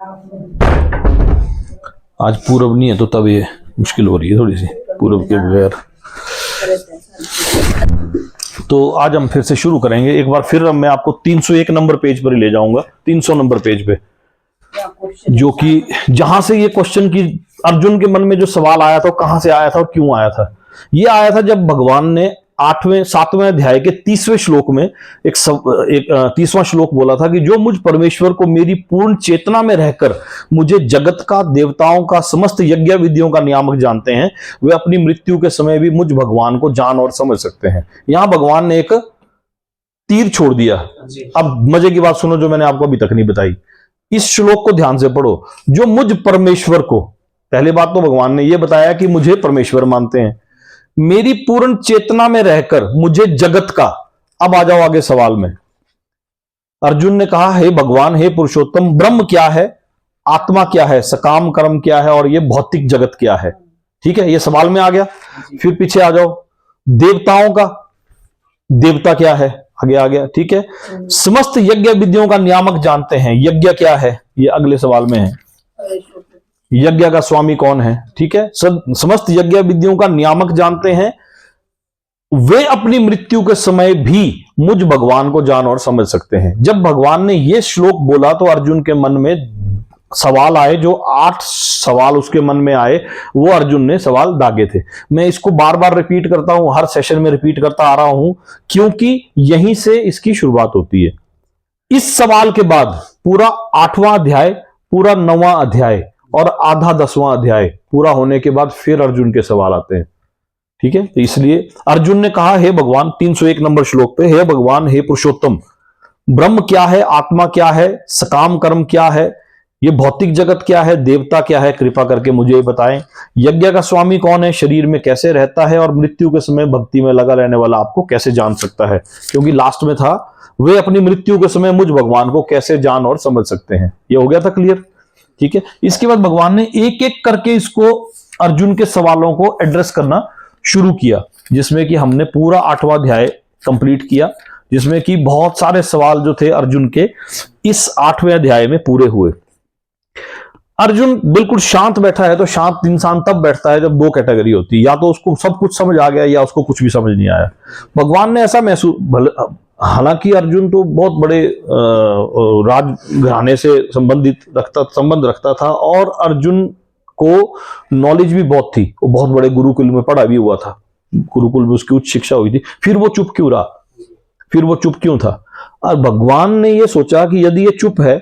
आज पूरब नहीं है तो तब ये मुश्किल हो रही है थोड़ी सी पूरब के बगैर। तो आज हम फिर से शुरू करेंगे एक बार फिर। मैं आपको 301 नंबर पेज पर ही ले जाऊंगा, 300 नंबर पेज पे, जो कि जहां से ये क्वेश्चन की अर्जुन के मन में जो सवाल आया था, कहां से आया था और क्यों आया था। ये आया था जब भगवान ने 7वें अध्याय के 30वें श्लोक में एक 30वां श्लोक बोला था कि जो मुझ परमेश्वर को मेरी पूर्ण चेतना में रहकर मुझे जगत का, देवताओं का, समस्त यज्ञ विधियों का नियामक जानते हैं, वे अपनी मृत्यु के समय भी मुझ भगवान को जान और समझ सकते हैं। यहां भगवान ने एक तीर छोड़ दिया। अब मजे की बात सुनो जो मैंने आपको अभी तक नहीं बताई। इस श्लोक को ध्यान से पढ़ो। जो मुझ परमेश्वर को, पहली बात तो भगवान ने यह बताया कि मुझे परमेश्वर मानते हैं, मेरी पूर्ण चेतना में रहकर मुझे जगत का। अब आ जाओ आगे सवाल में। अर्जुन ने कहा, हे भगवान, हे पुरुषोत्तम, ब्रह्म क्या है, आत्मा क्या है, सकाम कर्म क्या है और ये भौतिक जगत क्या है। ठीक है, ये सवाल में आ गया। फिर पीछे आ जाओ, देवताओं का, देवता क्या है, आगे आ गया। ठीक है, समस्त यज्ञ विधियों का नियामक जानते हैं, यज्ञ क्या है, ये अगले सवाल में है। यज्ञ का स्वामी कौन है। ठीक है, समस्त यज्ञ विधियों का नियामक जानते हैं, वे अपनी मृत्यु के समय भी मुझ भगवान को जान और समझ सकते हैं। जब भगवान ने यह श्लोक बोला तो अर्जुन के मन में सवाल आए, जो 8 सवाल उसके मन में आए, वो अर्जुन ने सवाल दागे थे। मैं इसको बार बार रिपीट करता हूं, हर सेशन में रिपीट करता आ रहा हूं, क्योंकि यहीं से इसकी शुरुआत होती है। इस सवाल के बाद पूरा 8वां अध्याय, पूरा 9वां अध्याय और आधा 10वां अध्याय पूरा होने के बाद फिर अर्जुन के सवाल आते हैं। ठीक है, तो इसलिए अर्जुन ने कहा, हे भगवान, 301 नंबर श्लोक पे, हे भगवान, हे पुरुषोत्तम, ब्रह्म क्या है, आत्मा क्या है, सकाम कर्म क्या है, ये भौतिक जगत क्या है, देवता क्या है, कृपा करके मुझे बताएं। यज्ञ का स्वामी कौन है, शरीर में कैसे रहता है और मृत्यु के समय भक्ति में लगा रहने वाला आपको कैसे जान सकता है। क्योंकि लास्ट में था, वे अपनी मृत्यु के समय मुझ भगवान को कैसे जान और समझ सकते हैं। ये हो गया था क्लियर। ठीक है, इसके बाद भगवान ने एक एक करके इसको, अर्जुन के सवालों को एड्रेस करना शुरू किया, जिसमें कि हमने पूरा 8वां अध्याय कंप्लीट किया, जिसमें कि बहुत सारे सवाल जो थे अर्जुन के इस 8वें अध्याय में पूरे हुए। अर्जुन बिल्कुल शांत बैठा है, तो शांत इंसान तब बैठता है जब 2 कैटेगरी होती है, या तो उसको सब कुछ समझ आ गया या उसको कुछ भी समझ नहीं आया। भगवान ने ऐसा महसूस, हालांकि अर्जुन तो बहुत बड़े राजघराने से संबंध रखता था और अर्जुन को नॉलेज भी बहुत थी, वो बहुत बड़े गुरुकुल में पढ़ा भी हुआ था, गुरुकुल में उसकी उच्च शिक्षा हुई थी। फिर वो चुप क्यों रहा, फिर वो चुप क्यों था। और भगवान ने ये सोचा कि यदि ये चुप है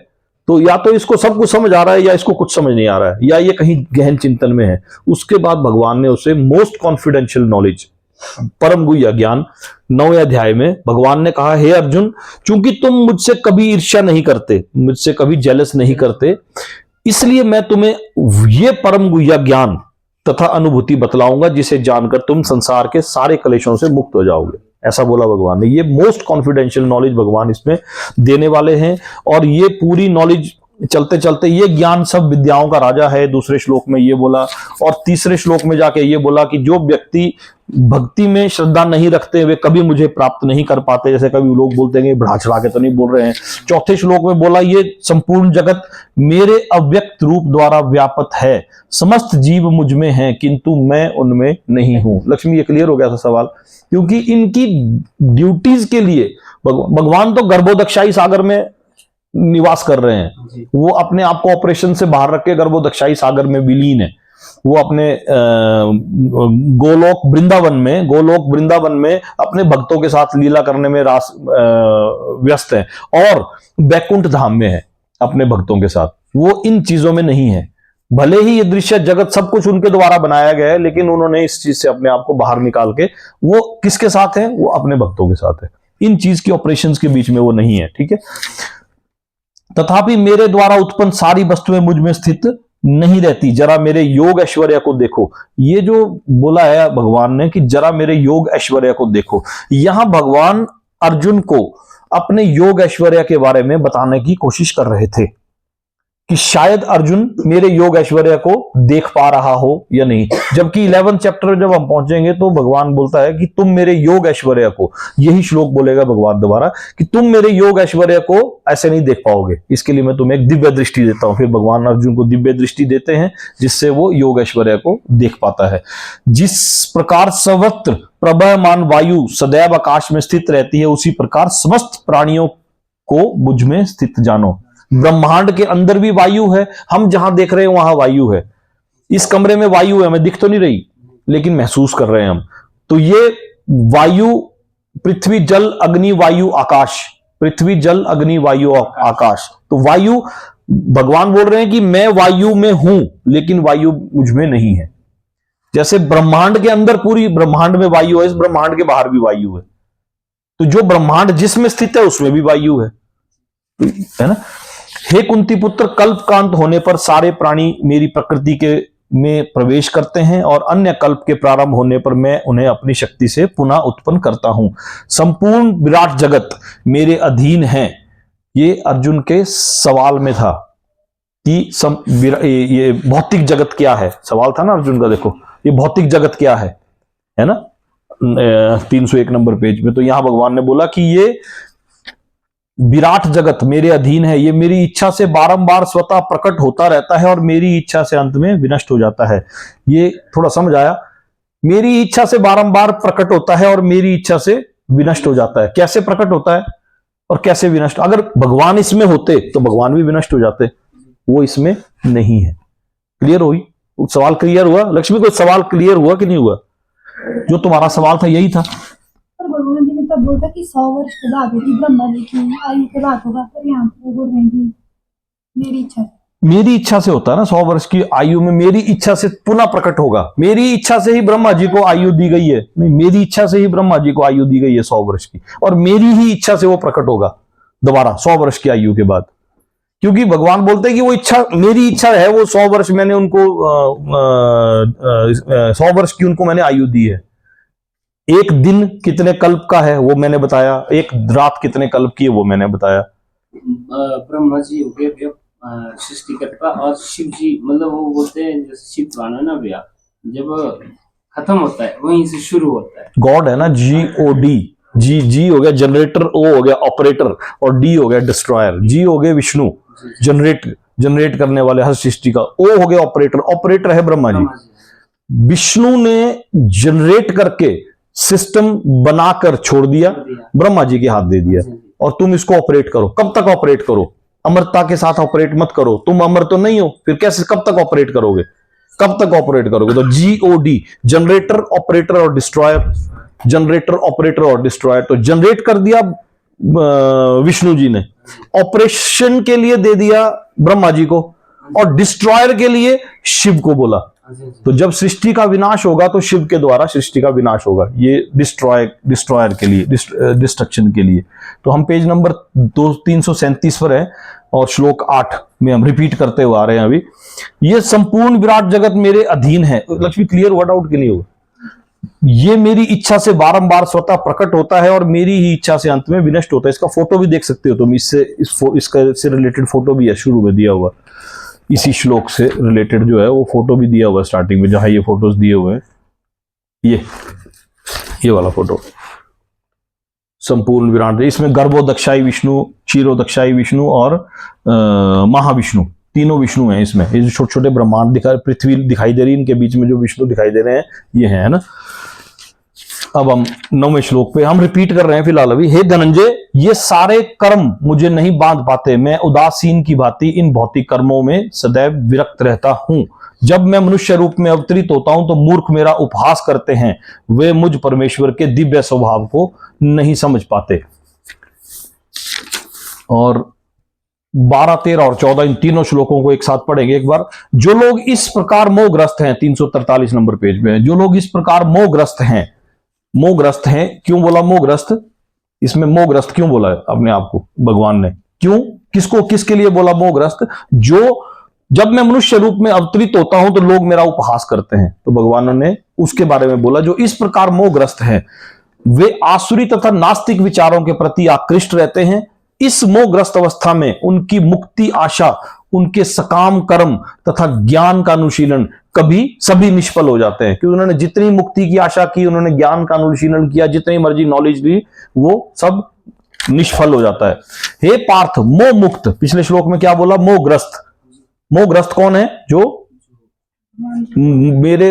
तो या तो इसको सब कुछ समझ आ रहा है या इसको कुछ समझ नहीं आ रहा है, या ये कहीं गहन चिंतन में है। उसके बाद भगवान ने उसे मोस्ट कॉन्फिडेंशियल नॉलेज, परम गुह्य ज्ञान, 9वें अध्याय में भगवान ने कहा, हे अर्जुन, चूंकि तुम मुझसे कभी ईर्ष्या नहीं करते, मुझसे कभी जेलस नहीं करते, इसलिए मैं तुम्हें ये परम गुह्य ज्ञान तथा अनुभूति बतलाऊंगा, जिसे जानकर तुम संसार के सारे कलेशों से मुक्त हो जाओगे। ऐसा बोला भगवान ने। ये मोस्ट कॉन्फिडेंशियल नॉलेज भगवान इसमें देने वाले हैं। और ये पूरी नॉलेज चलते चलते, ये ज्ञान सब विद्याओं का राजा है, दूसरे श्लोक में ये बोला। और तीसरे श्लोक में जाके ये बोला कि जो व्यक्ति भक्ति में श्रद्धा नहीं रखते वे कभी मुझे प्राप्त नहीं कर पाते। जैसे कभी लोग बोलते हैं बढ़ा चढ़ा के तो नहीं बोल रहे हैं। चौथे श्लोक में बोला, ये संपूर्ण जगत मेरे अव्यक्त रूप द्वारा व्यापक है, समस्त जीव मुझ में हैं किंतु मैं उनमें नहीं हूं। लक्ष्मी, ये क्लियर हो गया था सवाल। क्योंकि इनकी ड्यूटीज के लिए भगवान तो गर्भोदक्षाई सागर में निवास कर रहे हैं, वो अपने आप को ऑपरेशन से बाहर रख के गर्भोदक्षाई सागर में विलीन है। वो अपने गोलोक वृंदावन में अपने भक्तों के साथ लीला करने में व्यस्त है, और बैकुंठ धाम में है अपने भक्तों के साथ। वो इन चीजों में नहीं है। भले ही ये दृश्य जगत सब कुछ उनके द्वारा बनाया गया है, लेकिन उन्होंने इस चीज से अपने आप को बाहर निकाल के वो किसके साथ है, वो अपने भक्तों के साथ है। इन चीज की ऑपरेशंस के बीच में वो नहीं है। ठीक है, तथापि मेरे द्वारा उत्पन्न सारी वस्तुएं मुझ में स्थित नहीं रहती, जरा मेरे योग ऐश्वर्य को देखो। ये जो बोला है भगवान ने कि जरा मेरे योग ऐश्वर्य को देखो, यहां भगवान अर्जुन को अपने योग ऐश्वर्य के बारे में बताने की कोशिश कर रहे थे। कि शायद अर्जुन मेरे योग ऐश्वर्य को देख पा रहा हो या नहीं। जबकि 11th चैप्टर जब हम पहुंचेंगे तो भगवान बोलता है कि तुम मेरे योग ऐश्वर्य को, यही श्लोक बोलेगा भगवान दोबारा कि तुम मेरे योग ऐश्वर्य को ऐसे नहीं देख पाओगे, इसके लिए मैं तुम्हें एक दिव्य दृष्टि देता हूं। फिर भगवान अर्जुन को दिव्य दृष्टि देते हैं जिससे वो योग ऐश्वर्य को देख पाता है। जिस प्रकार सर्वत्र प्रवहमान वायु सदैव आकाश में स्थित रहती है, उसी प्रकार समस्त प्राणियों को मुझ में स्थित जानो। ब्रह्मांड के अंदर भी वायु है, हम जहां देख रहे हैं वहां वायु है। इस कमरे में वायु है, हमें दिख तो नहीं रही लेकिन महसूस कर रहे हैं हम। तो ये वायु, पृथ्वी जल अग्नि वायु आकाश, पृथ्वी जल अग्नि वायु आकाश। तो वायु, भगवान बोल रहे हैं कि मैं वायु में हूं लेकिन वायु मुझ में नहीं है। जैसे ब्रह्मांड के अंदर पूरी ब्रह्मांड में वायु है, इस ब्रह्मांड के बाहर भी वायु है। तो जो ब्रह्मांड जिसमें स्थित है उसमें भी वायु है ना। हे कुंती पुत्र, कल्प का अंत होने पर सारे प्राणी मेरी प्रकृति के में प्रवेश करते हैं और अन्य कल्प के प्रारंभ होने पर मैं उन्हें अपनी शक्ति से पुनः उत्पन्न करता हूं। संपूर्ण विराट जगत मेरे अधीन है। ये अर्जुन के सवाल में था कि ये भौतिक जगत क्या है, सवाल था ना अर्जुन का। देखो ये भौतिक जगत क्या है ना, 301 नंबर पेज पे। तो यहां भगवान ने बोला कि ये विराट जगत मेरे अधीन है, ये मेरी इच्छा से बारंबार स्वतः प्रकट होता रहता है और मेरी इच्छा से अंत में विनष्ट हो जाता है। ये थोड़ा समझ आया? मेरी इच्छा से बारंबार प्रकट होता है और मेरी इच्छा से विनष्ट हो जाता है। कैसे प्रकट होता है और कैसे विनष्ट? अगर भगवान इसमें होते तो भगवान भी विनष्ट हो जाते, वो इसमें नहीं है। क्लियर हुई? सवाल क्लियर हुआ? लक्ष्मी, कोई सवाल क्लियर हुआ कि नहीं हुआ? जो तुम्हारा सवाल था यही था। भगवान जी ने तब बोला कि 100 वर्ष के बाद होगी, ब्रह्मा जी की आयु के बाद होगा। पर यहाँ पे बोल रहे हैं मेरी इच्छा से होता है ना। 100 वर्ष की आयु में मेरी इच्छा से पुनः प्रकट होगा। मेरी इच्छा से ही ब्रह्मा जी को आयु दी गई है, नहीं, मेरी इच्छा से ही ब्रह्मा जी को आयु दी गई है 100 वर्ष की, और मेरी ही इच्छा से वो प्रकट होगा दोबारा 100 वर्ष की आयु के बाद। क्योंकि भगवान बोलते हैं कि वो इच्छा, मेरी इच्छा है, वो 100 वर्ष मैंने उनको 100 वर्ष की उनको मैंने आयु दी है। एक दिन कितने कल्प का है वो मैंने बताया, एक रात कितने कल्प की है वो मैंने बताया। ब्रह्मा जी हो गए सृष्टिकर्ता, और शिव जी मतलब वो बोलते हैं जैसे शिव पुराण है ना भैया, जब खत्म होता है वहीं से शुरू होता है। गॉड है ना, GOD। जी हो गया जनरेटर, O हो गया ऑपरेटर, और D हो गया डिस्ट्रॉयर। G हो गए विष्णु, जनरेट करने वाले हर सृष्टि का। O हो गया ऑपरेटर, ऑपरेटर है ब्रह्मा जी। विष्णु ने जनरेट करके सिस्टम बनाकर छोड़ दिया, ब्रह्मा जी के हाथ दे दिया, और तुम इसको ऑपरेट करो। कब तक ऑपरेट करो? अमरता के साथ ऑपरेट मत करो, तुम अमर तो नहीं हो, फिर कैसे, कब तक ऑपरेट करोगे? कब तक ऑपरेट करोगे? तो GOD, जनरेटर, ऑपरेटर और डिस्ट्रॉयर। जनरेटर, ऑपरेटर और डिस्ट्रॉयर। तो जनरेट कर दिया विष्णु जी ने, ऑपरेशन के लिए दे दिया ब्रह्मा जी को, और डिस्ट्रॉयर के लिए शिव को बोला। तो जब सृष्टि का विनाश होगा तो शिव के द्वारा सृष्टि का विनाश होगा, ये डिस्ट्रॉयर के लिए, डिस्ट्रक्शन के लिए। तो हम पेज नंबर 337 पर है और श्लोक 8 में हम रिपीट करते हुए आ रहे हैं अभी। ये संपूर्ण विराट जगत मेरे अधीन है। लक्ष्मी, क्लियर हुआ? डाउट कि नहीं हुआ? ये मेरी इच्छा से बारंबार स्वतः प्रकट होता है और मेरी ही इच्छा से अंत में विनष्ट होता है। इसका फोटो भी देख सकते हो तुम, इससे रिलेटेड फोटो भी है, शुरू में दिया हुआ, इसी श्लोक से रिलेटेड जो है वो फोटो भी दिया हुआ है स्टार्टिंग में, जहां ये फोटोज दिए हुए हैं। ये वाला फोटो संपूर्ण विराट, इसमें गर्भोदक्षाई विष्णु, क्षीरोदक्षाई विष्णु और महाविष्णु, तीनों विष्णु हैं इसमें। ये जो छोटे छोटे ब्रह्मांड पृथ्वी दिखाई दे रही है, इनके बीच में जो विष्णु दिखाई दे रहे हैं ये है ना। अब हम 9वें श्लोक पे हम रिपीट कर रहे हैं फिलहाल अभी। हे धनंजय, ये सारे कर्म मुझे नहीं बांध पाते। मैं उदासीन की भांति इन भौतिक कर्मों में सदैव विरक्त रहता हूं। जब मैं मनुष्य रूप में अवतरित होता हूं तो मूर्ख मेरा उपहास करते हैं, वे मुझ परमेश्वर के दिव्य स्वभाव को नहीं समझ पाते। और 12, 13 और 14 इन तीनों श्लोकों को एक साथ पढ़ेंगे एक बार। जो लोग इस प्रकार मोहग्रस्त हैं, 343 नंबर पेज पे है, जो लोग इस प्रकार मोहग्रस्त हैं, क्यों बोला मोहग्रस्त? इसमें मोहग्रस्त क्यों बोला है अपने आप को भगवान ने? क्यों, किसको, किसके लिए बोला मोहग्रस्त? जो जब मैं मनुष्य रूप में अवतरित होता हूं तो लोग मेरा उपहास करते हैं, तो भगवान ने उसके बारे में बोला। जो इस प्रकार मोहग्रस्त हैं वे आसुरी तथा नास्तिक विचारों के प्रति आकृष्ट रहते हैं। इस मोहग्रस्त अवस्था में उनकी मुक्ति आशा उनके सकाम कर्म तथा ज्ञान का अनुशीलन कभी सभी निष्फल हो जाते हैं, क्योंकि उन्होंने जितनी मुक्ति की आशा की, उन्होंने ज्ञान का अनुशीलन किया, जितनी मर्जी नॉलेज ली, वो सब निष्फल हो जाता है। हे पार्थ, मोह मुक्त, पिछले श्लोक में क्या बोला? मोहग्रस्त। मोहग्रस्त कौन है? जो मेरे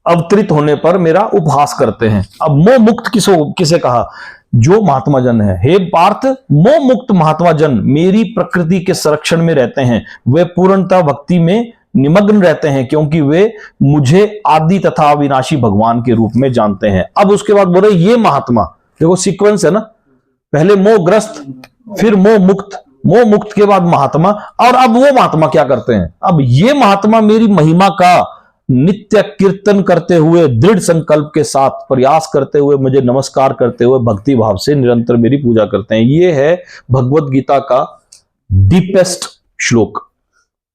अवतरित होने पर मेरा उपहास करते हैं। अब मोह मुक्त किसे कहा? जो महात्मा जन है। हे पार्थ, मोह मुक्त महात्मा जन मेरी प्रकृति के संरक्षण में रहते हैं, वे पूर्णतः भक्ति में निमग्न रहते हैं, क्योंकि वे मुझे आदि तथा अविनाशी भगवान के रूप में जानते हैं। अब उसके बाद बोले ये महात्मा, देखो सीक्वेंस है ना, पहले मोहग्रस्त, फिर मोह मुक्त, मोह मुक्त के बाद महात्मा, और अब वो महात्मा क्या करते हैं? अब ये महात्मा मेरी महिमा का नित्य कीर्तन करते हुए, दृढ़ संकल्प के साथ प्रयास करते हुए, मुझे नमस्कार करते हुए भक्ति भाव से निरंतर मेरी पूजा करते हैं। ये है भगवत गीता का डीपेस्ट श्लोक,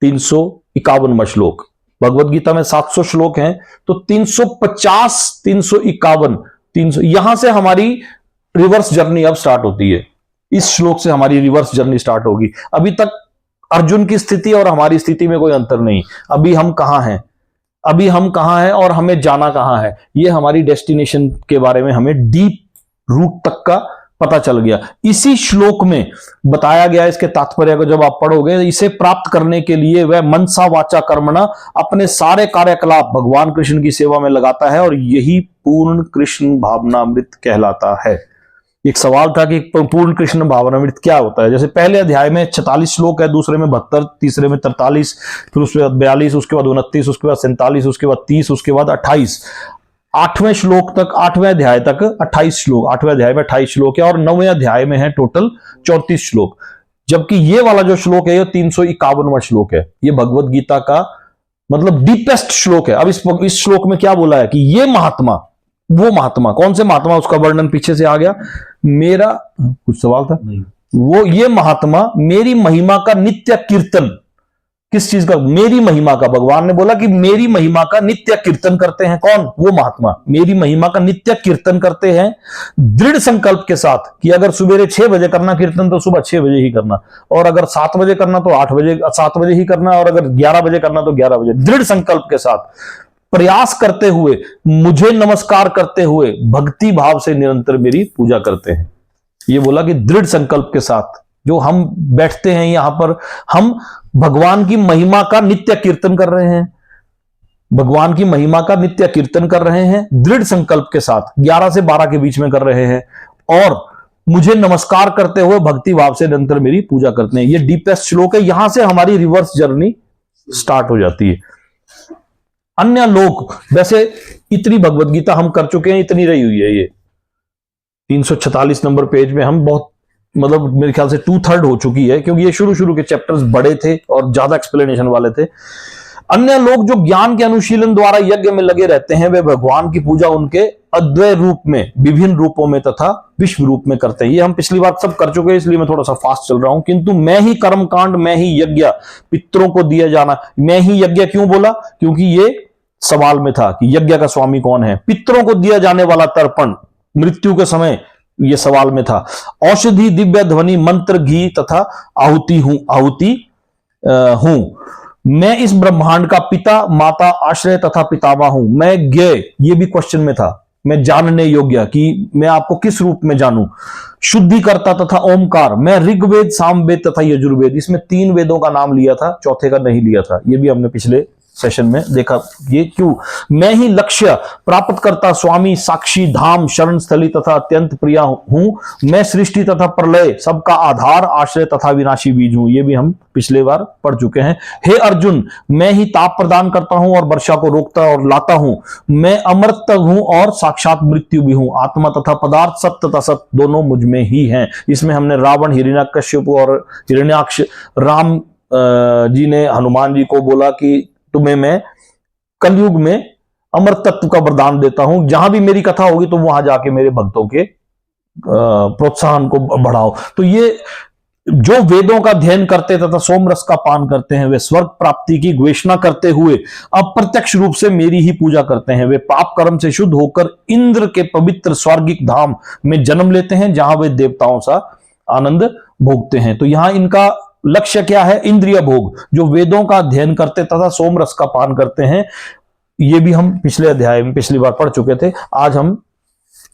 351वां श्लोक। भगवत गीता में 700 श्लोक हैं, तो 350, 351, 300, यहां से हमारी रिवर्स जर्नी अब स्टार्ट होती है। इस श्लोक से हमारी रिवर्स जर्नी स्टार्ट होगी। अभी तक अर्जुन की स्थिति और हमारी स्थिति में कोई अंतर नहीं। अभी हम कहां हैं, अभी हम कहां हैं और हमें जाना कहां है, ये हमारी डेस्टिनेशन के बारे में हमें डीप रूट तक का पता चल गया। इसी श्लोक में बताया गया, इसके तात्पर्य को जब आप पढ़ोगे, इसे प्राप्त करने के लिए वह मनसा वाचा कर्मणा अपने सारे कार्यकलाप भगवान कृष्ण की सेवा में लगाता है, और यही पूर्ण कृष्ण भावनामृत कहलाता है। एक सवाल था कि पूर्ण कृष्ण भावनामृत क्या होता है। जैसे पहले अध्याय में 46 श्लोक है, दूसरे में 72, तीसरे में 43, फिर उसके बाद 42, उसके बाद 29, उसके बाद 47, उसके बाद 30, उसके बाद 28, 8वें श्लोक तक, 8वें अध्याय तक 28 श्लोक, 8वें अध्याय में 28 श्लोक है, और 9वें अध्याय में है टोटल 34 श्लोक। जबकि ये वाला जो श्लोक है, ये 351वां श्लोक है। ये भगवत गीता का मतलब डीपेस्ट श्लोक है। अब इस श्लोक में क्या बोला है कि ये महात्मा, वो महात्मा, कौन से महात्मा, उसका वर्णन पीछे से आ गया। मेरा कुछ सवाल था नहीं। वो ये महात्मा मेरी महिमा का नित्य कीर्तन, किस चीज का? मेरी महिमा का। भगवान ने बोला कि मेरी महिमा का नित्य कीर्तन करते हैं। कौन? वो महात्मा मेरी महिमा का नित्य कीर्तन करते हैं, दृढ़ संकल्प के साथ कि अगर सुबह 6 बजे करना कीर्तन तो सुबह 6 बजे ही करना, और अगर 7 बजे करना तो 8 बजे 7 बजे ही करना, और अगर 11 बजे करना तो 11 बजे। दृढ़ संकल्प के साथ प्रयास करते हुए, मुझे नमस्कार करते हुए भक्ति भाव से निरंतर मेरी पूजा करते हैं। ये बोला कि दृढ़ संकल्प के साथ जो हम बैठते हैं यहां पर, हम भगवान की महिमा का नित्य कीर्तन कर रहे हैं, भगवान की महिमा का नित्य कीर्तन कर रहे हैं दृढ़ संकल्प के साथ, 11 से 12 के बीच में कर रहे हैं, और मुझे नमस्कार करते हुए भक्ति भाव से निरंतर मेरी पूजा करते हैं। ये डीपेस्ट श्लोक है। यहां से हमारी रिवर्स जर्नी स्टार्ट हो जाती है। अन्य लोग, वैसे इतनी भगवत गीता हम कर चुके हैं, इतनी रही हुई है। ये 346 नंबर पेज में हम बहुत, मतलब मेरे ख्याल से 2/3 हो चुकी है, क्योंकि ये शुरू के चैप्टर्स बड़े थे और ज्यादा एक्सप्लेनेशन वाले थे। अन्य लोग जो ज्ञान के अनुशीलन द्वारा यज्ञ में लगे रहते हैं, वे भगवान की पूजा उनके अद्वैय रूप में, विभिन्न रूपों में तथा विश्व रूप में करते हैं। ये हम पिछली बार सब कर चुके हैं, इसलिए मैं थोड़ा सा फास्ट चल रहा हूं। किंतु मैं ही कर्मकांड, मैं ही यज्ञ, पितरों को दिया जाना, मैं ही यज्ञ क्यों बोला? क्योंकि ये सवाल में था कि यज्ञ का स्वामी कौन है। पितरों को दिया जाने वाला तर्पण मृत्यु के समय, ये सवाल में था। औषधि, दिव्य ध्वनि, मंत्र, घी तथा आहुति हूं। मैं इस ब्रह्मांड का पिता, माता, आश्रय तथा पितामह हूं। मैं ज्ञेय, ये भी क्वेश्चन में था, मैं जानने योग्य, कि मैं आपको किस रूप में जानूं। शुद्धिकर्ता तथा ओमकार, मैं ऋग्वेद, सामवेद तथा यजुर्वेद, इसमें 3 वेदों का नाम लिया था, चौथे का नहीं लिया था। ये भी हमने पिछले सेशन में देखा। ये क्यों? मैं ही लक्ष्य, प्राप्त करता, स्वामी, साक्षी, धाम, शरण स्थली तथा अत्यंत प्रिया हूं। मैं सृष्टि तथा प्रलय, सबका आधार, आश्रय तथा विनाशी बीज हूं। ये भी हम पिछले बार पढ़ चुके हैं। हे अर्जुन, मैं ही ताप प्रदान करता हूं और वर्षा को रोकता और लाता हूं। मैं अमृत हूं और साक्षात मृत्यु भी हूं। आत्मा तथा पदार्थ, सत्य तथा सत्य, दोनों मुझ में ही हैं। इसमें हमने रावण, हिरण्यकश्यप और हिरण्याक्ष, राम जी ने हनुमान जी को बोला कि तुम्हें मैं कलयुग में अमर तत्व का वरदान देता हूं। जहां भी मेरी कथा होगी तो वहां जाके मेरे भक्तों के प्रोत्साहन को बढ़ाओ। तो ये जो वेदों का अध्ययन करते तथा सोमरस का पान करते हैं, वे स्वर्ग प्राप्ति की घोषणा करते हुए अप्रत्यक्ष रूप से मेरी ही पूजा करते हैं। वे पाप कर्म से शुद्ध होकर इंद्र के पवित्र स्वर्गिक धाम में जन्म लेते हैं, जहां वे देवताओं सा आनंद भोगते हैं। तो यहां इनका लक्ष्य क्या है? इंद्रिय भोग। जो वेदों का अध्ययन करते तथा सोम रस का पान करते हैं, ये भी हम पिछले अध्याय में पिछली बार पढ़ चुके थे, आज हम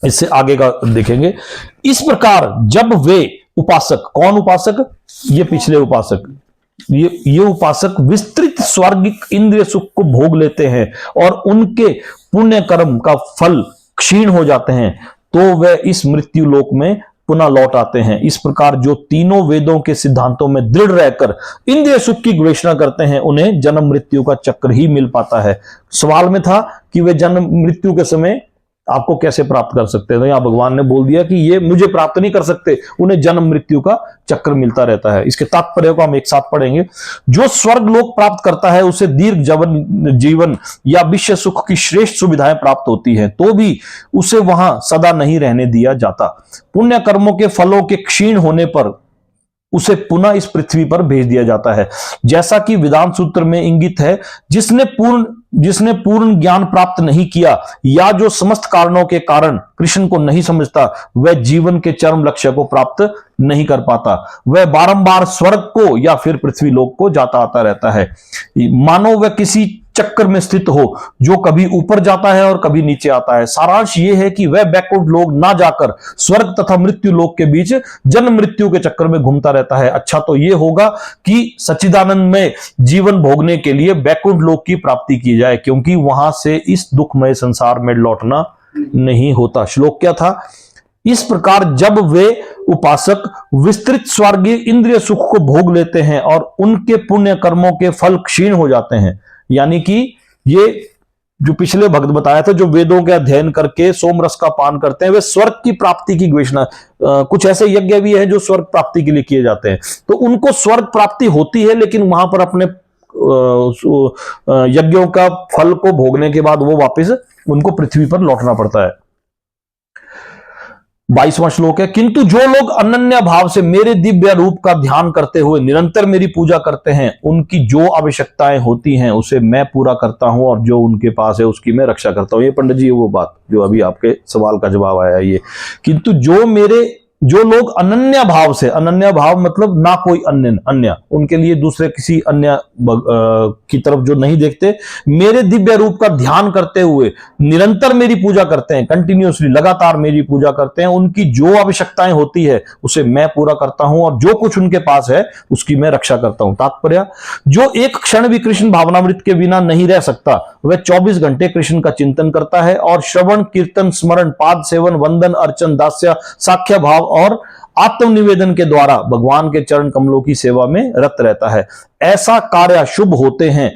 इससे आगे का देखेंगे। इस प्रकार जब वे उपासक, कौन उपासक? ये पिछले उपासक, ये उपासक विस्तृत स्वर्गिक इंद्रिय सुख को भोग लेते हैं और उनके पुण्य कर्म का फल क्षीण हो जाते हैं, तो वे इस मृत्यु लोक में पुनः लौट आते हैं। इस प्रकार जो तीनों वेदों के सिद्धांतों में दृढ़ रहकर इंद्रिय सुख की गवेषणा करते हैं, उन्हें जन्म मृत्यु का चक्र ही मिल पाता है। सवाल में था कि वे जन्म मृत्यु के समय आपको कैसे प्राप्त कर सकते हैं, तो यहां भगवान ने बोल दिया कि ये मुझे प्राप्त नहीं कर सकते, उन्हें जन्म मृत्यु का चक्र मिलता रहता है। इसके तात्पर्य को हम एक साथ पढ़ेंगे। जो स्वर्ग लोक प्राप्त करता है उसे दीर्घ जीवन या विश्व सुख की श्रेष्ठ सुविधाएं प्राप्त होती हैं, तो भी उसे वहां सदा नहीं रहने दिया जाता। पुण्य कर्मों के फलों के क्षीण होने पर उसे पुनः इस पृथ्वी पर भेज दिया जाता है। जैसा कि वेदांत सूत्र में इंगित है, जिसने पूर्ण ज्ञान प्राप्त नहीं किया या जो समस्त कारणों के कारण कृष्ण को नहीं समझता, वह जीवन के चरम लक्ष्य को प्राप्त नहीं कर पाता। वह बारंबार स्वर्ग को या फिर पृथ्वी लोक को जाता आता रहता है, मानो वह किसी चक्कर में स्थित हो जो कभी ऊपर जाता है और कभी नीचे आता है। सारांश यह है कि वह बैकुंठ लोक ना जाकर स्वर्ग तथा मृत्यु लोक के बीच जन्म मृत्यु के चक्कर में घूमता रहता है। अच्छा तो यह होगा कि सच्चिदानंद में जीवन भोगने के लिए बैकुंठ लोक की प्राप्ति की जाए, क्योंकि वहां से इस दुखमय संसार में लौटना नहीं होता। श्लोक क्या था? इस प्रकार जब वे उपासक विस्तृत स्वर्गीय इंद्रिय सुख को भोग लेते हैं और उनके पुण्य कर्मों के फल क्षीण हो जाते हैं, यानी कि ये जो पिछले भक्त बताया था, जो वेदों के अध्ययन करके सोम रस का पान करते हैं, वे स्वर्ग की प्राप्ति की गवेषणा, कुछ ऐसे यज्ञ भी है जो स्वर्ग प्राप्ति के लिए किए जाते हैं, तो उनको स्वर्ग प्राप्ति होती है, लेकिन वहां पर अपने यज्ञों का फल को भोगने के बाद वो वापस उनको पृथ्वी पर लौटना पड़ता है। 22वां श्लोक है, किंतु जो लोग अनन्य भाव से मेरे दिव्य रूप का ध्यान करते हुए निरंतर मेरी पूजा करते हैं, उनकी जो आवश्यकताएं होती हैं उसे मैं पूरा करता हूं और जो उनके पास है उसकी मैं रक्षा करता हूं। ये पंडित जी वो बात जो अभी आपके सवाल का जवाब आया, ये किंतु जो लोग अनन्य भाव से, अनन्य भाव मतलब ना कोई अन्य, उनके लिए दूसरे किसी अन्य की तरफ जो नहीं देखते, मेरे दिव्य रूप का ध्यान करते हुए निरंतर मेरी पूजा करते हैं, कंटिन्यूअसली लगातार मेरी पूजा करते हैं, उनकी जो आवश्यकताएं होती है उसे मैं पूरा करता हूं और जो कुछ उनके पास है उसकी मैं रक्षा करता हूं। तात्पर्य, जो एक क्षण भी कृष्ण भावनामृत के बिना नहीं रह सकता, वह 24 घंटे कृष्ण का चिंतन करता है और श्रवण कीर्तन स्मरण पाद सेवन वंदन अर्चन दास्य साख्य भाव और आत्मनिवेदन के द्वारा भगवान के चरण कमलों की सेवा में रत रहता है। ऐसा कार्य शुभ होते हैं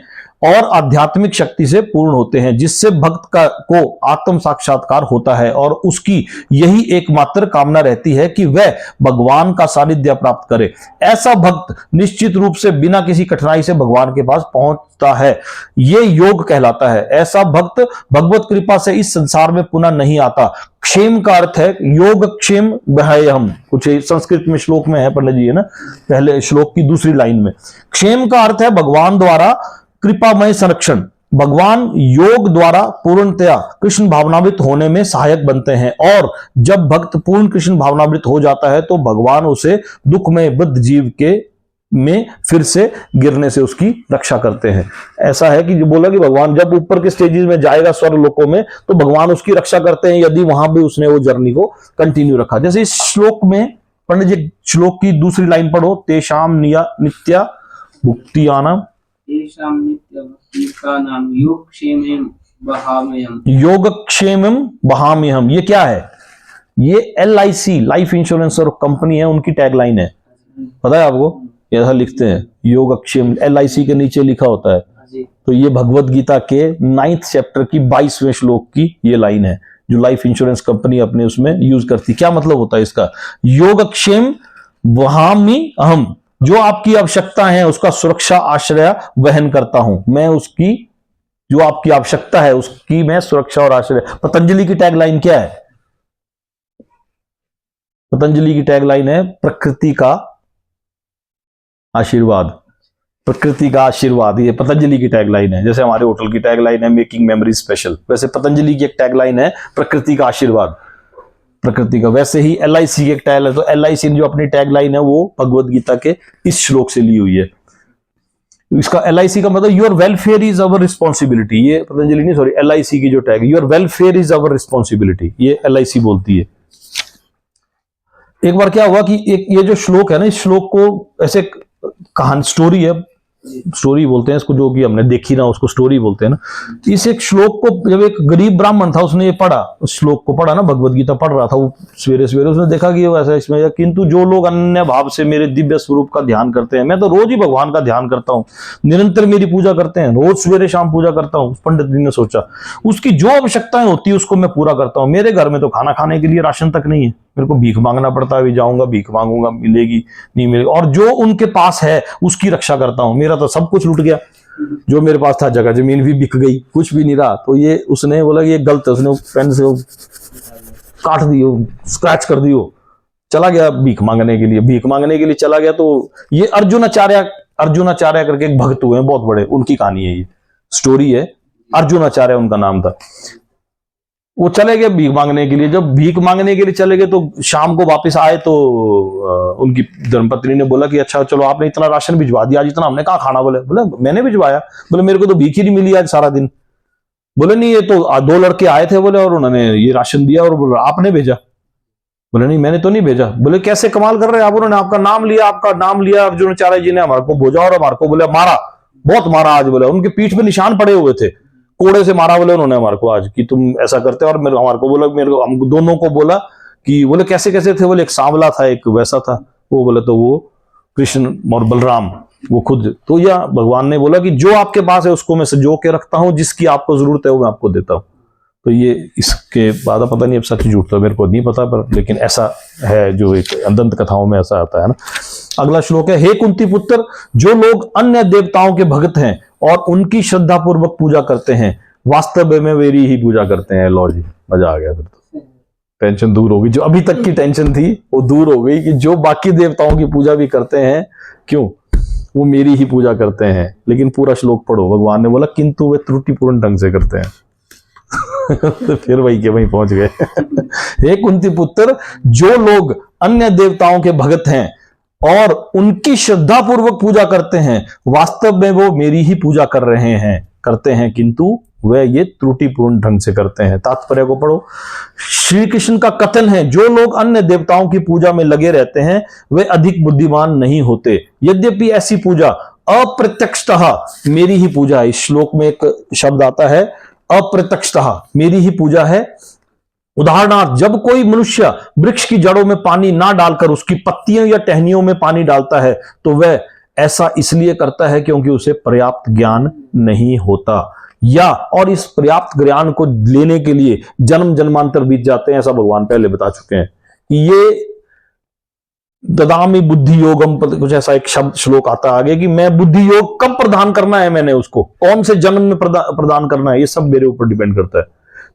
और आध्यात्मिक शक्ति से पूर्ण होते हैं, जिससे भक्त को आत्म साक्षात्कार होता है और उसकी यही एकमात्र कामना रहती है कि वह भगवान का सानिध्य प्राप्त करे। ऐसा भक्त निश्चित रूप से बिना किसी कठिनाई से भगवान के पास पहुंचता है, ये योग कहलाता है। ऐसा भक्त भगवत कृपा से इस संसार में पुनः नहीं आता। क्षेम का अर्थ है योग क्षेम बहयहम, कुछ संस्कृत में श्लोक में है पंडित जी, है ना, पहले श्लोक की दूसरी लाइन में। क्षेम का अर्थ है भगवान द्वारा कृपामय संरक्षण। भगवान योग द्वारा पूर्णतया कृष्ण भावनामृत होने में सहायक बनते हैं और जब भक्त पूर्ण कृष्ण भावनामृत हो जाता है तो भगवान उसे दुखमय बद्ध जीव के में फिर से गिरने से उसकी रक्षा करते हैं। ऐसा है कि जो बोला कि भगवान जब ऊपर के स्टेजेस में जाएगा स्वर्ग लोकों में, तो भगवान उसकी रक्षा करते हैं यदि वहां भी उसने वो जर्नी को कंटिन्यू रखा। जैसे इस श्लोक में पंडित जी श्लोक की दूसरी लाइन पढ़ो, तेषाम नित्या भुक्तियानाम योगक्षेमं वहाम्यहम। ये क्या है? ये LIC लाइफ इंश्योरेंस और कंपनी है, उनकी टैगलाइन है, पता है आपको? ऐसा लिखते हैं योगक्षेम, LIC के नीचे लिखा होता है। तो ये भगवत गीता के 9th चैप्टर की 22वें श्लोक की ये लाइन है जो लाइफ इंश्योरेंस कंपनी अपने उसमें यूज करती। क्या मतलब होता है इसका? योगक्षेम वहामि अहम, जो आपकी आवश्यकता है उसका सुरक्षा आश्रय वहन करता हूं मैं, उसकी जो आपकी आवश्यकता है उसकी मैं सुरक्षा और आश्रय। पतंजलि की टैगलाइन क्या है? पतंजलि की टैगलाइन है प्रकृति का आशीर्वाद। प्रकृति का आशीर्वाद, ये पतंजलि की टैगलाइन है। जैसे हमारे होटल की टैगलाइन है मेकिंग मेमोरी स्पेशल, वैसे पतंजलि की एक टैगलाइन है प्रकृति का आशीर्वाद। प्रकृति का। वैसे ही LIC की एक टैग है, तो LIC जो अपनी टैग लाइन है वो भगवद गीता के इस श्लोक से ली हुई है। इसका LIC का मतलब your welfare is our responsibility, ये पतंजलि नहीं, सॉरी, LIC की जो tag, your welfare is our responsibility, ये LIC बोलती है। एक बार क्या हुआ कि एक ये जो श्लोक है ना, इस श्लोक को ऐसे कहानी स्टोरी है, स्टोरी बोलते हैं इसको, जो कि हमने देखी ना उसको स्टोरी बोलते हैं ना। इस एक श्लोक को जब एक गरीब ब्राह्मण था उसने ये पढ़ा, उस श्लोक को पढ़ा ना, भगवद गीता पढ़ रहा था वो सवेरे सवेरे, उसने देखा कि ऐसा इसमें, किंतु जो लोग अन्य भाव से मेरे दिव्य स्वरूप का ध्यान करते हैं, मैं तो रोज ही भगवान का ध्यान करता हूँ, निरंतर मेरी पूजा करते हैं, रोज सवेरे शाम पूजा करता हूँ। पंडित जी ने सोचा उसकी जो आवश्यकताएं होती है उसको मैं पूरा करता हूँ। मेरे घर में तो खाना खाने के लिए राशन तक नहीं है, मेरे को भीख मांगना पड़ता है, जाऊंगा भीख मांगूंगा, मिलेगी नहीं मिलेगी, और जो उनके पास है उसकी रक्षा करता हूं। मेरा तो सब कुछ लुट गया, जो मेरे पास था, जगह जमीन भी बिक गई, कुछ भी नहीं रहा। तो ये उसने बोला ये गलत है, उसने पेन से काट दियो, स्क्रैच कर दियो, चला गया भीख मांगने के लिए, भीख मांगने के लिए चला गया। तो ये अर्जुनाचार्य करके एक भक्त हुए हैं बहुत बड़े, उनकी कहानी है, ये स्टोरी है, अर्जुनाचार्य उनका नाम था। वो चले गए भीख मांगने के लिए, जब भीख मांगने के लिए चले गए तो शाम को वापस आए तो उनकी धर्मपत्नी ने बोला कि अच्छा चलो आपने इतना राशन भिजवा दिया, आज इतना हमने कहाँ खाना। बोले मैंने भिजवाया। बोले मेरे को तो भीख ही नहीं मिली आज सारा दिन। बोले नहीं, ये तो 2 लड़के आए थे बोले और उन्होंने ये राशन दिया, और बोले आपने भेजा। बोले नहीं मैंने तो नहीं भेजा। बोले कैसे कमाल कर रहे हैं आप, उन्होंने आपका नाम लिया अर्जुनाचार्य जी ने, हमारे को भेजा और हमारे को बोले मारा, बहुत मारा आज। बोले उनके पीठ पे निशान पड़े हुए थे, कोड़े से मारा बोले उन्होंने हमारे को आज, कि तुम ऐसा करते हो। और हमारे को बोला, हम दोनों को बोला कि बोले कैसे कैसे थे। बोले एक सांवला था एक वैसा था। वो बोले तो वो कृष्ण और बलराम वो खुद। तो यह भगवान ने बोला कि जो आपके पास है उसको मैं संजो के रखता हूं, जिसकी आपको जरूरत है वो मैं आपको देता हूं। तो ये इसके बाद पता नहीं अब सच झूठ तो मेरे को नहीं पता, पर लेकिन ऐसा है जो एक दंत कथाओं में ऐसा आता है ना। अगला श्लोक है, हे कुंती पुत्र, जो लोग अन्य देवताओं के भक्त हैं और उनकी श्रद्धा पूर्वक पूजा करते हैं, वास्तव में मेरी ही पूजा करते हैं। लो जी, मजा आ गया, फिर तो टेंशन दूर हो गई, जो अभी तक की टेंशन थी वो दूर हो गई कि जो बाकी देवताओं की पूजा भी करते हैं, क्यों, वो मेरी ही पूजा करते हैं। लेकिन पूरा श्लोक पढ़ो, भगवान ने बोला किंतु वे त्रुटिपूर्ण ढंग से करते हैं। तो फिर वही के वहीं पहुंच गए। हे कुंती पुत्र, जो लोग अन्य देवताओं के भक्त हैं और उनकी श्रद्धा पूर्वक पूजा करते हैं, वास्तव में वो मेरी ही पूजा करते हैं, किंतु वे ये त्रुटिपूर्ण ढंग से करते हैं। तात्पर्य को पढ़ो। श्री कृष्ण का कथन है, जो लोग अन्य देवताओं की पूजा में लगे रहते हैं वे अधिक बुद्धिमान नहीं होते, यद्यपि ऐसी पूजा अप्रत्यक्षतः मेरी ही पूजा है। इस श्लोक में एक शब्द आता है अप्रत्यक्षतः, मेरी ही पूजा है। उदाहरणार्थ, जब कोई मनुष्य वृक्ष की जड़ों में पानी ना डालकर उसकी पत्तियों या टहनियों में पानी डालता है तो वह ऐसा इसलिए करता है क्योंकि उसे पर्याप्त ज्ञान नहीं होता, या और इस पर्याप्त ज्ञान को लेने के लिए जन्म जन्मांतर बीत जाते हैं। ऐसा भगवान पहले बता चुके हैं कि ये ददामि बुद्धि योगम, कुछ ऐसा एक शब्द श्लोक आता है आगे कि मैं बुद्धि योग कब प्रदान करना है, मैंने उसको कौन से जन्म में प्रदान करना है, ये सब मेरे ऊपर डिपेंड करता है।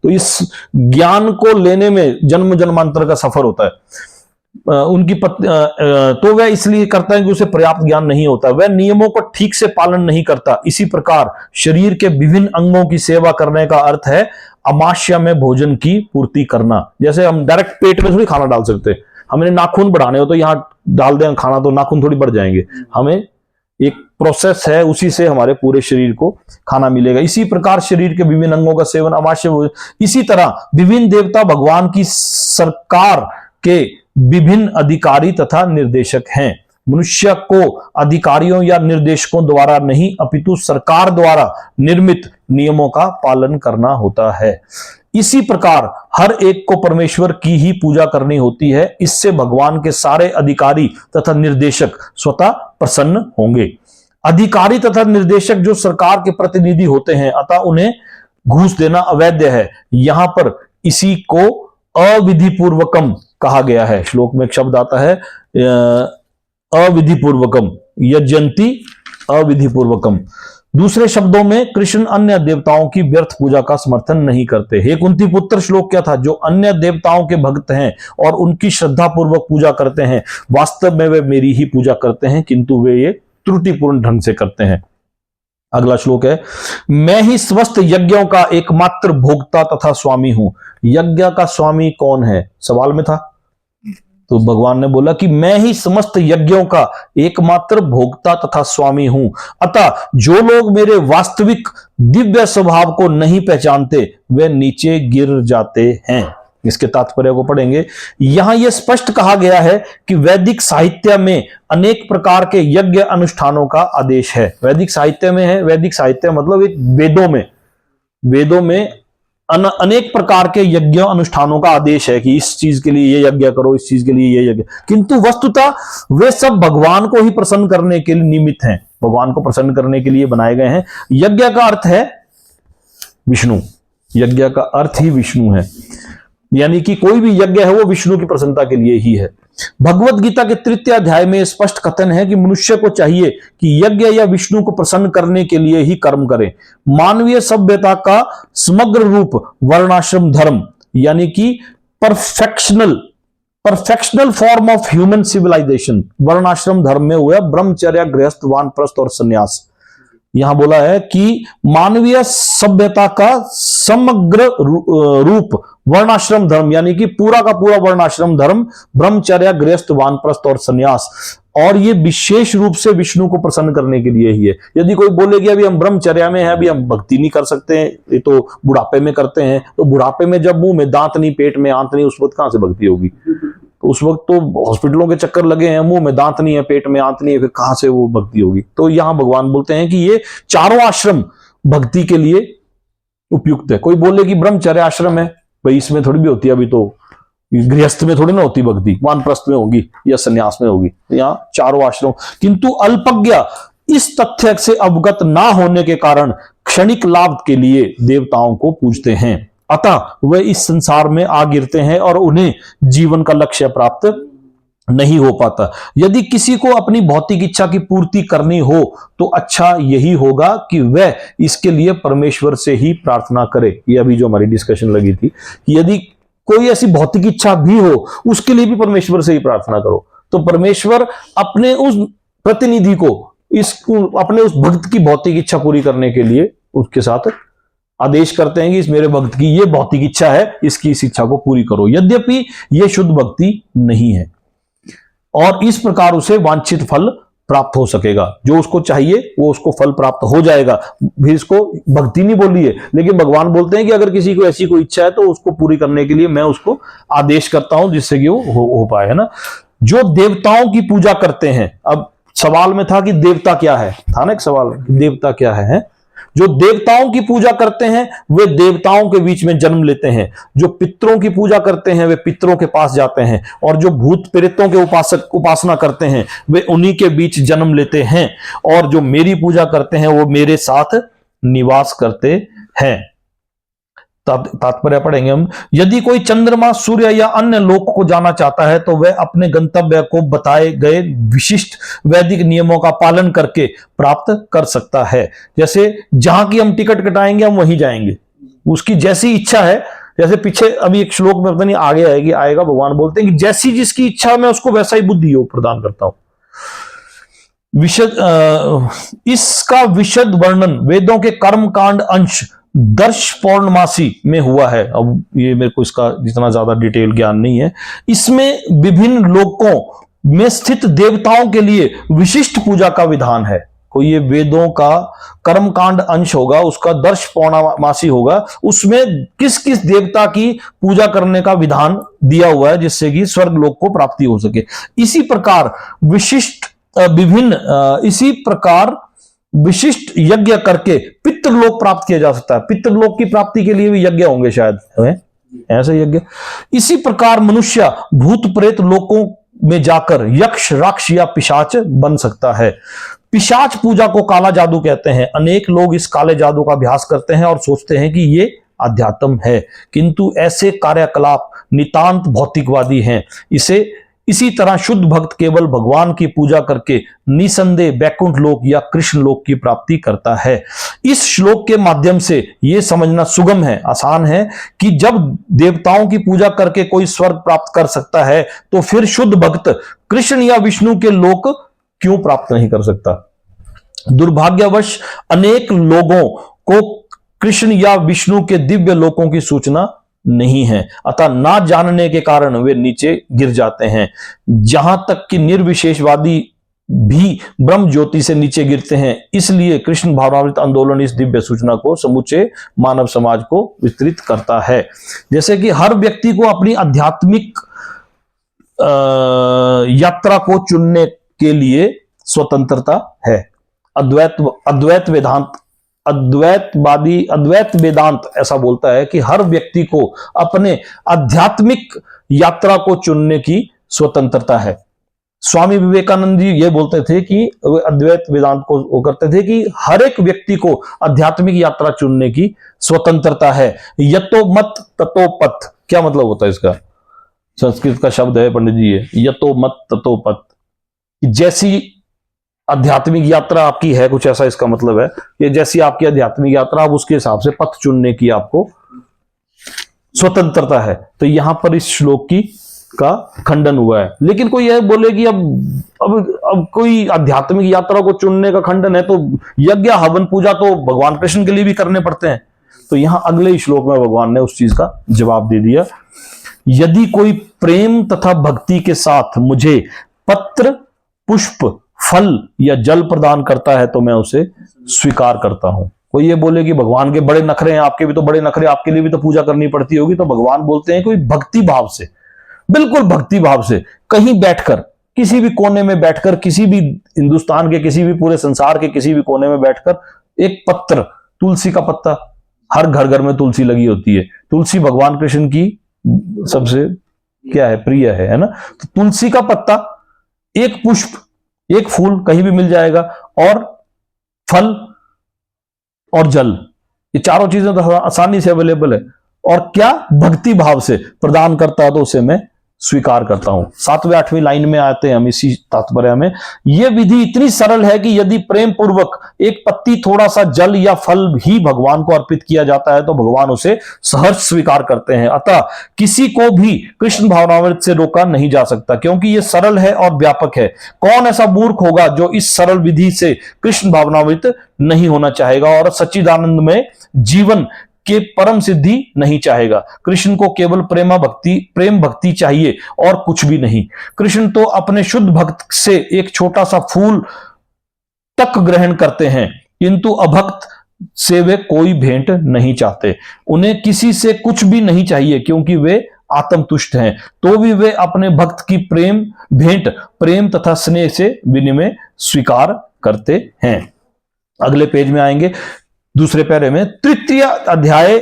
तो इस ज्ञान को लेने में जन्म जन्मांतर का सफर होता है। तो वह इसलिए करता है कि उसे पर्याप्त ज्ञान नहीं होता, वह नियमों को ठीक से पालन नहीं करता। इसी प्रकार शरीर के विभिन्न अंगों की सेवा करने का अर्थ है अमाश्य में भोजन की पूर्ति करना। जैसे हम डायरेक्ट पेट में थोड़ी खाना डाल सकते, हमें नाखून बढ़ाने हो तो यहां डाल दें खाना तो नाखून थोड़ी बढ़ जाएंगे, हमें एक प्रोसेस है, उसी से हमारे पूरे शरीर को खाना मिलेगा। इसी प्रकार शरीर के विभिन्न अंगों का सेवन अमाश्य। इसी तरह विभिन्न देवता भगवान की सरकार के विभिन्न अधिकारी तथा निर्देशक हैं। मनुष्य को अधिकारियों या निर्देशकों द्वारा नहीं अपितु सरकार द्वारा निर्मित नियमों का पालन करना होता है। इसी प्रकार हर एक को परमेश्वर की ही पूजा करनी होती है, इससे भगवान के सारे अधिकारी तथा निर्देशक स्वतः प्रसन्न होंगे। अधिकारी तथा निर्देशक जो सरकार के प्रतिनिधि होते हैं, अतः उन्हें घूस देना अवैध है। यहां पर इसी को अविधिपूर्वकम कहा गया है। श्लोक में एक शब्द आता है अविधिपूर्वकम, यजंती अविधिपूर्वकम। दूसरे शब्दों में कृष्ण अन्य देवताओं की व्यर्थ पूजा का समर्थन नहीं करते। हे कुंती पुत्र, श्लोक क्या था, जो अन्य देवताओं के भक्त हैं और उनकी श्रद्धा पूर्वक पूजा करते हैं, वास्तव में वे मेरी ही पूजा करते हैं, किंतु वे ये त्रुटिपूर्ण ढंग से करते हैं। अगला श्लोक है, मैं ही समस्त यज्ञों का एकमात्र भोक्ता तथा स्वामी हूं। यज्ञ का स्वामी कौन है, सवाल में था। तो भगवान ने बोला कि मैं ही समस्त यज्ञों का एकमात्र भोक्ता तथा स्वामी हूं। अतः जो लोग मेरे वास्तविक दिव्य स्वभाव को नहीं पहचानते वे नीचे गिर जाते हैं। इसके तात्पर्य को पढ़ेंगे। यहां यह स्पष्ट कहा गया है कि वैदिक साहित्य में अनेक प्रकार के यज्ञ अनुष्ठानों का आदेश है। वैदिक साहित्य में है, वैदिक साहित्य मतलब एक वेदों में अनेक प्रकार के यज्ञ अनुष्ठानों का आदेश है कि इस चीज के लिए ये यज्ञ करो, इस चीज के लिए ये यज्ञ, किंतु वस्तुतः वे सब भगवान को ही प्रसन्न करने के लिए निमित्त हैं, भगवान को प्रसन्न करने के लिए बनाए गए हैं। यज्ञ का अर्थ है विष्णु, यज्ञ का अर्थ ही विष्णु है, यानी कि कोई भी यज्ञ है वो विष्णु की प्रसन्नता के लिए ही है। भगवत गीता के 3 अध्याय में स्पष्ट कथन है कि मनुष्य को चाहिए कि यज्ञ या विष्णु को प्रसन्न करने के लिए ही कर्म करे। मानवीय सभ्यता का समग्र रूप वर्णाश्रम धर्म यानी कि perfectional form of human civilization वर्णाश्रम धर्म में हुआ ब्रह्मचर्य, गृहस्थ, वानप्रस्थ और संन्यास। यहां बोला है कि मानवीय सभ्यता का समग्र रूप वर्णाश्रम धर्म यानी कि पूरा का पूरा वर्णाश्रम धर्म ब्रह्मचर्य, गृहस्थ, वानप्रस्थ और संन्यास, और ये विशेष रूप से विष्णु को प्रसन्न करने के लिए ही है। यदि कोई बोलेगी अभी हम ब्रह्मचर्या में हैं, अभी हम भक्ति नहीं कर सकते हैं, ये तो बुढ़ापे में करते हैं, तो बुढ़ापे में जब मुंह में दांत नहीं, पेट में आंत नहीं, उस वक्त कहां से भक्ति होगी? तो उस वक्त तो हॉस्पिटलों के चक्कर लगे हैं, मुंह में दांत नहीं है, पेट में आंत नहीं है, फिर कहां से वो भक्ति होगी? तो यहां भगवान बोलते हैं कि ये चारों आश्रम भक्ति के लिए उपयुक्त है। कोई बोले कि ब्रह्मचर्य आश्रम है, भाई इसमें थोड़ी भी होती है, अभी तो गृहस्थ में थोड़ी ना होती भक्ति, वानप्रस्थ में होगी या संन्यास में होगी, यहाँ चारों आश्रम। किंतु अल्पज्ञ इस तथ्य से अवगत ना होने के कारण क्षणिक लाभ के लिए देवताओं को पूजते हैं, अतः वे इस संसार में आ गिरते हैं और उन्हें जीवन का लक्ष्य प्राप्त नहीं हो पाता। यदि किसी को अपनी भौतिक इच्छा की पूर्ति करनी हो तो अच्छा यही होगा कि वह इसके लिए परमेश्वर से ही प्रार्थना करे। ये अभी जो हमारी डिस्कशन लगी थी कि यदि कोई ऐसी भौतिक इच्छा भी हो उसके लिए भी परमेश्वर से ही प्रार्थना करो। तो परमेश्वर अपने उस प्रतिनिधि को अपने उस भक्त की भौतिक इच्छा पूरी करने के लिए उसके साथ आदेश करते हैं कि इस मेरे भक्त की ये भौतिक इच्छा है, इसकी इस इच्छा को पूरी करो, यद्यपि ये शुद्ध भक्ति नहीं है और इस प्रकार उसे वांछित फल प्राप्त हो सकेगा। जो उसको चाहिए वो उसको फल प्राप्त हो जाएगा। भी इसको भक्ति नहीं बोली है, लेकिन भगवान बोलते हैं कि अगर किसी को ऐसी कोई इच्छा है तो उसको पूरी करने के लिए मैं उसको आदेश करता हूं जिससे कि वो हो पाए, है ना। जो देवताओं की पूजा करते हैं, अब सवाल में था कि देवता क्या है, था ना एक सवाल, देवता क्या है? जो देवताओं की पूजा करते हैं वे देवताओं के बीच में जन्म लेते हैं। जो पितरों की पूजा करते हैं वे पितरों के पास जाते हैं, और जो भूत प्रेतों के उपासना करते हैं वे उन्हीं के बीच जन्म लेते हैं, और जो मेरी पूजा करते हैं वो मेरे साथ निवास करते हैं। तात्पर्य पढ़ेंगे हम। यदि कोई चंद्रमा, सूर्य या अन्य लोक को जाना चाहता है तो वह अपने गंतव्य को बताए गए विशिष्ट वैदिक नियमों का पालन करके प्राप्त कर सकता है। जैसे जहां की हम टिकट कटाएंगे हम वहीं जाएंगे, उसकी जैसी इच्छा है। जैसे पीछे अभी एक श्लोक में पता नहीं आगे आएगा, भगवान बोलते हैं कि जैसी जिसकी इच्छा मैं उसको वैसा ही बुद्धि योग प्रदान करता हूं। इसका विशद वर्णन वेदों के कर्म कांड अंश दर्श पौर्णमासी में हुआ है। अब ये मेरे को इसका जितना ज्यादा डिटेल ज्ञान नहीं है। इसमें विभिन्न लोकों में स्थित देवताओं के लिए विशिष्ट पूजा का विधान है। कोई ये वेदों का कर्मकांड अंश होगा, उसका दर्श पौर्णमासी होगा, उसमें किस किस देवता की पूजा करने का विधान दिया हुआ है जिससे कि स्वर्ग लोक को प्राप्ति हो सके। इसी प्रकार विशिष्ट यज्ञ करके पितृलोक प्राप्त किया जा सकता है। पितृलोक की प्राप्ति के लिए भी यज्ञ होंगे शायद, ऐसे यज्ञ। इसी प्रकार मनुष्य भूत प्रेत लोकों में जाकर यक्ष, राक्ष या पिशाच बन सकता है। पिशाच पूजा को काला जादू कहते हैं। अनेक लोग इस काले जादू का अभ्यास करते हैं और सोचते हैं कि ये अध्यात्म है, किंतु ऐसे कार्यकलाप नितांत भौतिकवादी हैं। इसी तरह शुद्ध भक्त केवल भगवान की पूजा करके निसंदेह बैकुंठ लोक या कृष्ण लोक की प्राप्ति करता है। इस श्लोक के माध्यम से यह समझना सुगम है, आसान है कि जब देवताओं की पूजा करके कोई स्वर्ग प्राप्त कर सकता है तो फिर शुद्ध भक्त कृष्ण या विष्णु के लोक क्यों प्राप्त नहीं कर सकता। दुर्भाग्यवश अनेक लोगों को कृष्ण या विष्णु के दिव्य लोकों की सूचना नहीं है, अतः ना जानने के कारण वे नीचे गिर जाते हैं। जहां तक कि निर्विशेषवादी भी ब्रह्म ज्योति से नीचे गिरते हैं। इसलिए कृष्ण भावनामृत आंदोलन इस दिव्य सूचना को समूचे मानव समाज को विस्तृत करता है। जैसे कि हर व्यक्ति को अपनी आध्यात्मिक यात्रा को चुनने के लिए स्वतंत्रता है। अद्वैत वेदांत ऐसा बोलता है कि हर व्यक्ति को अपने आध्यात्मिक यात्रा को चुनने की स्वतंत्रता है। स्वामी विवेकानंद जी ये बोलते थे कि अद्वैत वेदांत को वो करते थे कि हर एक व्यक्ति को आध्यात्मिक यात्रा चुनने की स्वतंत्रता है। यतो मत ततो पथ, क्या मतलब होता है इसका? संस्कृत का शब्द है पंडित जी, ये यतो मत ततो पथ। जैसी आध्यात्मिक यात्रा आपकी है, कुछ ऐसा इसका मतलब है कि जैसी आपकी आध्यात्मिक यात्रा, आप उसके हिसाब से पथ चुनने की आपको स्वतंत्रता है। तो यहां पर इस श्लोक की का खंडन हुआ है। लेकिन कोई यह बोले कि अब कोई आध्यात्मिक यात्रा को चुनने का खंडन है तो यज्ञ हवन पूजा तो भगवान कृष्ण के लिए भी करने पड़ते हैं। तो यहां अगले ही श्लोक में भगवान ने उस चीज का जवाब दे दिया। यदि कोई प्रेम तथा भक्ति के साथ मुझे पत्र, पुष्प, फल या जल प्रदान करता है तो मैं उसे स्वीकार करता हूं। कोई ये बोले कि भगवान के बड़े नखरे हैं, आपके भी तो बड़े नखरे, आपके लिए भी तो पूजा करनी पड़ती होगी। तो भगवान बोलते हैं कोई भक्ति भाव से, बिल्कुल भक्ति भाव से, कहीं बैठकर, किसी भी कोने में बैठकर, किसी भी हिंदुस्तान के, किसी भी पूरे संसार के किसी भी कोने में बैठकर एक पत्र, तुलसी का पत्ता, हर घर घर में तुलसी लगी होती है। तुलसी भगवान कृष्ण की सबसे क्या है, प्रिय है ना। तो तुलसी का पत्ता, एक पुष्प, एक फूल कहीं भी मिल जाएगा, और फल और जल, ये चारों चीजें तो आसानी से अवेलेबल है। और क्या भक्ति भाव से प्रदान करता है तो उसे मैं स्वीकार करता हूं। 7वें 8वें लाइन में आते हैं हम इसी तात्पर्य में। यह विधि इतनी सरल है कि यदि प्रेम पूर्वक एक पत्ती, थोड़ा सा जल या फल ही भगवान को अर्पित किया जाता है तो भगवान उसे सहर्ष स्वीकार करते हैं। अतः किसी को भी कृष्ण भावनामृत से रोका नहीं जा सकता, क्योंकि यह सरल है और व्यापक है। कौन ऐसा मूर्ख होगा जो इस सरल विधि से कृष्ण भावनामृत नहीं होना चाहेगा और सच्चिदानंद में जीवन के परम सिद्धि नहीं चाहेगा। कृष्ण को केवल प्रेम भक्ति चाहिए और कुछ भी नहीं। कृष्ण तो अपने शुद्ध भक्त से एक छोटा सा फूल तक ग्रहण करते हैं, किंतु अभक्त से वे कोई भेंट नहीं चाहते। उन्हें किसी से कुछ भी नहीं चाहिए, क्योंकि वे आत्मतुष्ट हैं। तो भी वे अपने भक्त की भेंट प्रेम तथा स्नेह से विनिमय स्वीकार करते हैं। अगले पेज में आएंगे, दूसरे पैरे में तृतीय अध्याय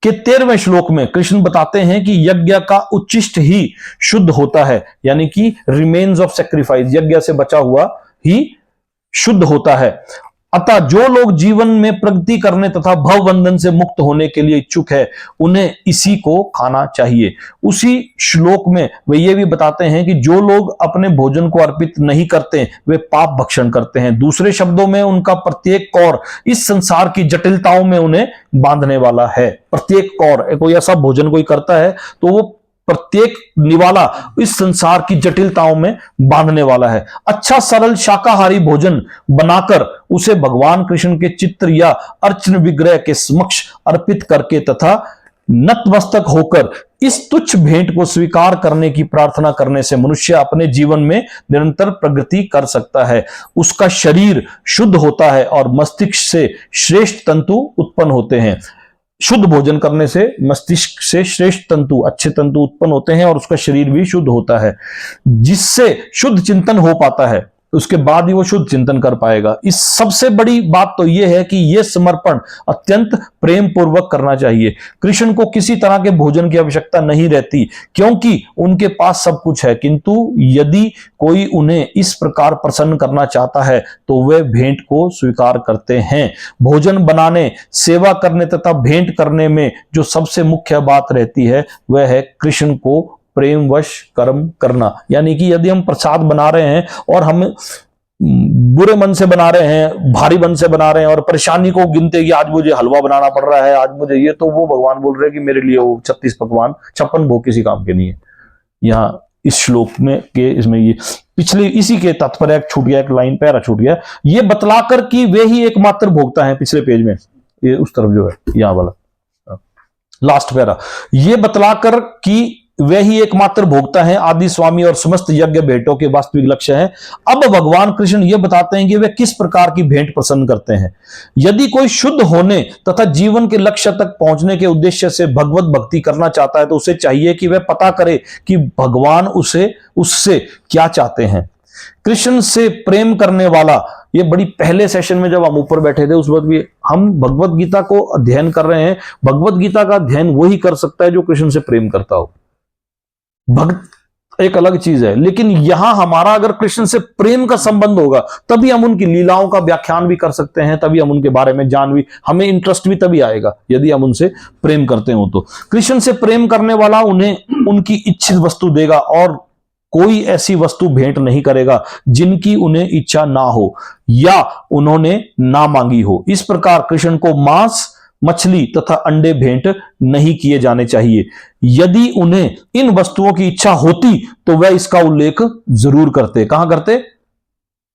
के 13वें श्लोक में कृष्ण बताते हैं कि यज्ञ का उच्छिष्ट ही शुद्ध होता है, यानी कि रिमेन्स ऑफ सैक्रिफाइस, यज्ञ से बचा हुआ ही शुद्ध होता है। अतः जो लोग जीवन में प्रगति करने तथा भवबंधन से मुक्त होने के लिए इच्छुक है, उन्हें इसी को खाना चाहिए। उसी श्लोक में वे ये भी बताते हैं कि जो लोग अपने भोजन को अर्पित नहीं करते वे पाप भक्षण करते हैं। दूसरे शब्दों में उनका प्रत्येक कौर इस संसार की जटिलताओं में उन्हें बांधने वाला है। प्रत्येक कौर, कोई ऐसा भोजन कोई करता है तो वो प्रत्येक निवाला इस संसार की जटिलताओं में बांधने वाला है। अच्छा सरल शाकाहारी भोजन बनाकर उसे भगवान कृष्ण के चित्र या अर्चन विग्रह के समक्ष अर्पित करके तथा नतमस्तक होकर इस तुच्छ भेंट को स्वीकार करने की प्रार्थना करने से मनुष्य अपने जीवन में निरंतर प्रगति कर सकता है। उसका शरीर शुद्ध होता है और मस्तिष्क से श्रेष्ठ तंतु उत्पन्न होते हैं। शुद्ध भोजन करने से मस्तिष्क से श्रेष्ठ तंतु, अच्छे तंतु उत्पन्न होते हैं और उसका शरीर भी शुद्ध होता है, जिससे शुद्ध चिंतन हो पाता है। उसके बाद ही वो शुद्ध चिंतन कर पाएगा। इस सबसे बड़ी बात तो यह है कि यह समर्पण अत्यंत प्रेम पूर्वक करना चाहिए। कृष्ण को किसी तरह के भोजन की आवश्यकता नहीं रहती, क्योंकि उनके पास सब कुछ है। किंतु यदि कोई उन्हें इस प्रकार प्रसन्न करना चाहता है तो वे भेंट को स्वीकार करते हैं। भोजन बनाने, सेवा करने तथा भेंट करने में जो सबसे मुख्य बात रहती है वह है कृष्ण को प्रेमवश कर्म करना। यानी कि यदि हम प्रसाद बना रहे हैं और हम बुरे मन से बना रहे हैं, भारी मन से बना रहे हैं और परेशानी को गिनते कि आज मुझे हलवा बनाना पड़ रहा है, आज मुझे ये, तो वो भगवान बोल रहे हैं कि मेरे लिए वो 36 पकवान 56 भोग किसी काम के नहीं है। यहाँ इस श्लोक में के इसमें ये पिछले इसी के तात्पर्य छूट गया, एक लाइन पैरा छूट गया, ये बतलाकर कि वे ही एकमात्र भोक्ता है, पिछले पेज में ये उस तरफ जो है यहां वाला लास्ट पैरा, ये बतलाकर कि वे ही एकमात्र भोक्ता हैं, आदि स्वामी और समस्त यज्ञ भेंटों के वास्तविक लक्ष्य हैं। अब भगवान कृष्ण ये बताते हैं कि वे किस प्रकार की भेंट पसंद करते हैं। यदि कोई शुद्ध होने तथा जीवन के लक्ष्य तक पहुंचने के उद्देश्य से भगवत भक्ति करना चाहता है तो उसे चाहिए कि वह पता करे कि भगवान उससे क्या चाहते हैं। कृष्ण से प्रेम करने वाला, ये बड़ी पहले सेशन में जब हम ऊपर बैठे थे उस वक्त भी हम भगवत गीता को अध्ययन कर रहे हैं। भगवत गीता का अध्ययन वही कर सकता है जो कृष्ण से प्रेम करता हो। भक्त एक अलग चीज है, लेकिन यहां हमारा अगर कृष्ण से प्रेम का संबंध होगा तभी हम उनकी लीलाओं का व्याख्यान भी कर सकते हैं, तभी हम उनके बारे में जान भी, हमें इंटरेस्ट भी तभी आएगा यदि हम उनसे प्रेम करते हो। तो कृष्ण से प्रेम करने वाला उन्हें उनकी इच्छित वस्तु देगा और कोई ऐसी वस्तु भेंट नहीं करेगा जिनकी उन्हें इच्छा ना हो या उन्होंने ना मांगी हो। इस प्रकार कृष्ण को मांस, मछली तथा अंडे भेंट नहीं किए जाने चाहिए। यदि उन्हें इन वस्तुओं की इच्छा होती तो वह इसका उल्लेख जरूर करते। कहां करते?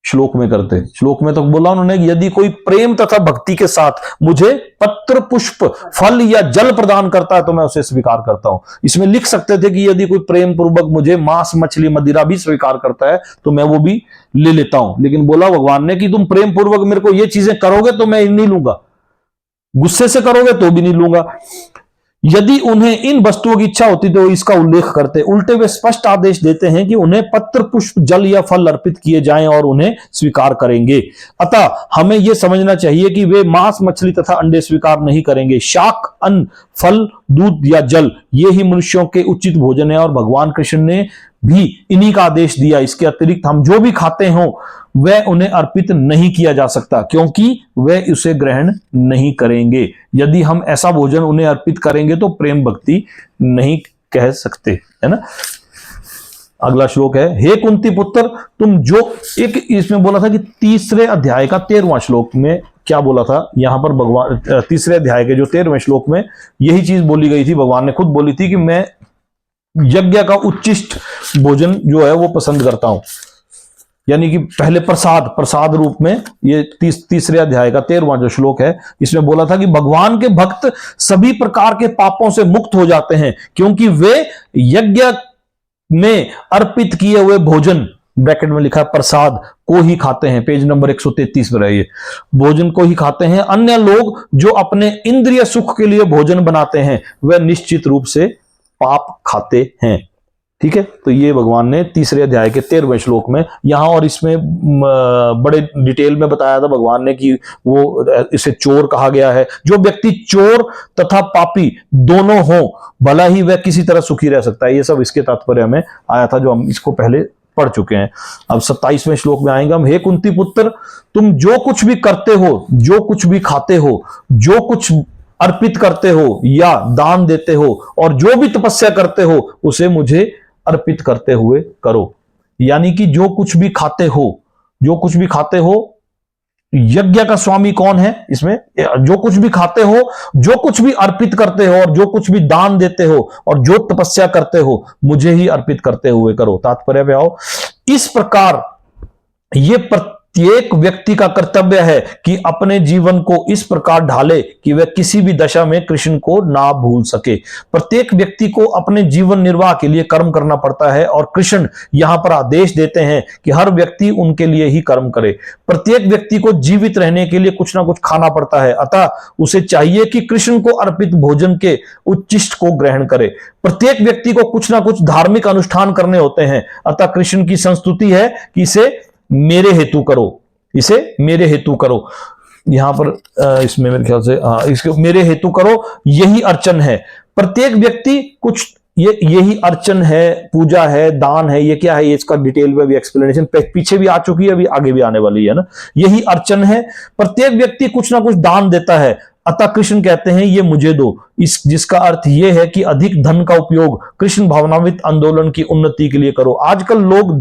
श्लोक में करते। श्लोक में तो बोला उन्होंने, यदि कोई प्रेम तथा भक्ति के साथ मुझे पत्र, पुष्प, फल या जल प्रदान करता है तो मैं उसे स्वीकार करता हूं। इसमें लिख सकते थे कि यदि कोई प्रेम पूर्वक मुझे मांस, मछली, मदिरा भी स्वीकार करता है तो मैं वो भी ले लेता हूं, लेकिन बोला भगवान ने कि तुम प्रेम पूर्वक मेरे को ये चीजें करोगे तो मैं नहीं लूंगा, गुस्से से करोगे तो भी नहीं लूंगा। यदि उन्हें इन वस्तुओं की इच्छा होती तो इसका उल्लेख करते। उल्टे वे स्पष्ट आदेश देते हैं कि उन्हें पत्र, पुष्प, जल या फल अर्पित किए जाएं और उन्हें स्वीकार करेंगे। अतः हमें यह समझना चाहिए कि वे मांस, मछली तथा अंडे स्वीकार नहीं करेंगे। शाक, अन्न, फल, दूध या जल ये ही मनुष्यों के उचित भोजन है और भगवान कृष्ण ने भी इन्हीं का आदेश दिया। इसके अतिरिक्त हम जो भी खाते हो वह उन्हें अर्पित नहीं किया जा सकता क्योंकि वे उसे ग्रहण नहीं करेंगे। यदि हम ऐसा भोजन उन्हें अर्पित करेंगे तो प्रेम भक्ति नहीं कह सकते, है ना। अगला श्लोक है, हे कुंती पुत्र, तुम जो, एक इसमें बोला था कि तीसरे अध्याय का 13वां श्लोक में क्या बोला था, यहां पर भगवान तीसरे अध्याय के जो 13वें श्लोक में यही चीज बोली गई थी। भगवान ने खुद बोली थी कि मैं यज्ञ का उच्चिष्ट भोजन जो है वो पसंद करता हूं, यानी कि पहले प्रसाद रूप में। ये तीसरे अध्याय का 13वां जो श्लोक है इसमें बोला था कि भगवान के भक्त सभी प्रकार के पापों से मुक्त हो जाते हैं क्योंकि वे यज्ञ में अर्पित किए हुए भोजन, ब्रैकेट में लिखा प्रसाद, को ही खाते हैं। पेज नंबर 133 पर है, ये भोजन को ही खाते हैं। अन्य लोग जो अपने इंद्रिय सुख के लिए भोजन बनाते हैं वे निश्चित रूप से पाप खाते हैं। ठीक है, तो ये भगवान ने तीसरे अध्याय के 13वें श्लोक में यहां, और इसमें बड़े डिटेल में बताया था भगवान ने कि वो इसे चोर कहा गया है। जो व्यक्ति चोर तथा पापी दोनों हो भला ही वह किसी तरह सुखी रह सकता है। ये सब इसके तात्पर्य में आया था जो हम इसको पहले पढ़ चुके हैं। अब 27वें श्लोक में आएंगे हम। हे कुंती पुत्र, तुम जो कुछ भी करते हो, जो कुछ भी खाते हो, जो कुछ अर्पित करते हो या दान देते हो और जो भी तपस्या करते हो उसे मुझे अर्पित करते हुए करो। यानी कि जो कुछ भी खाते हो, जो कुछ भी खाते हो, यज्ञ का स्वामी कौन है इसमें? जो कुछ भी खाते हो, जो कुछ भी अर्पित करते हो और जो कुछ भी दान देते हो और जो तपस्या करते हो मुझे ही अर्पित करते हुए करो। तात्पर्य पे आओ। इस प्रकार ये प्रत्येक व्यक्ति का कर्तव्य है कि अपने जीवन को इस प्रकार ढाले कि वह किसी भी दशा में कृष्ण को ना भूल सके। प्रत्येक व्यक्ति को अपने जीवन निर्वाह के लिए कर्म करना पड़ता है और कृष्ण यहां पर आदेश देते हैं कि हर व्यक्ति उनके लिए ही कर्म करे। प्रत्येक व्यक्ति को जीवित रहने के लिए कुछ ना कुछ खाना पड़ता है, अतः उसे चाहिए कि कृष्ण को अर्पित भोजन के उच्चिष्ट को ग्रहण करे। प्रत्येक व्यक्ति को कुछ ना कुछ धार्मिक अनुष्ठान करने होते हैं, अतः कृष्ण की संस्तुति है कि इसे मेरे हेतु करो, इसे मेरे हेतु करो। यहां पर इसमें मेरे ख्याल से इसको मेरे हेतु करो, यही अर्चन है। प्रत्येक व्यक्ति कुछ, यही अर्चन है, पूजा है, दान है। ये क्या है, ये इसका डिटेल में भी एक्सप्लेनेशन पीछे भी आ चुकी है, अभी आगे भी आने वाली है ना। यही अर्चन है। प्रत्येक व्यक्ति कुछ ना कुछ दान देता है, अतः कृष्ण कहते हैं ये मुझे दो। जिसका अर्थ यह है कि अधिक धन का उपयोग कृष्ण भावनावित आंदोलन की उन्नति के लिए करो। आजकल लोग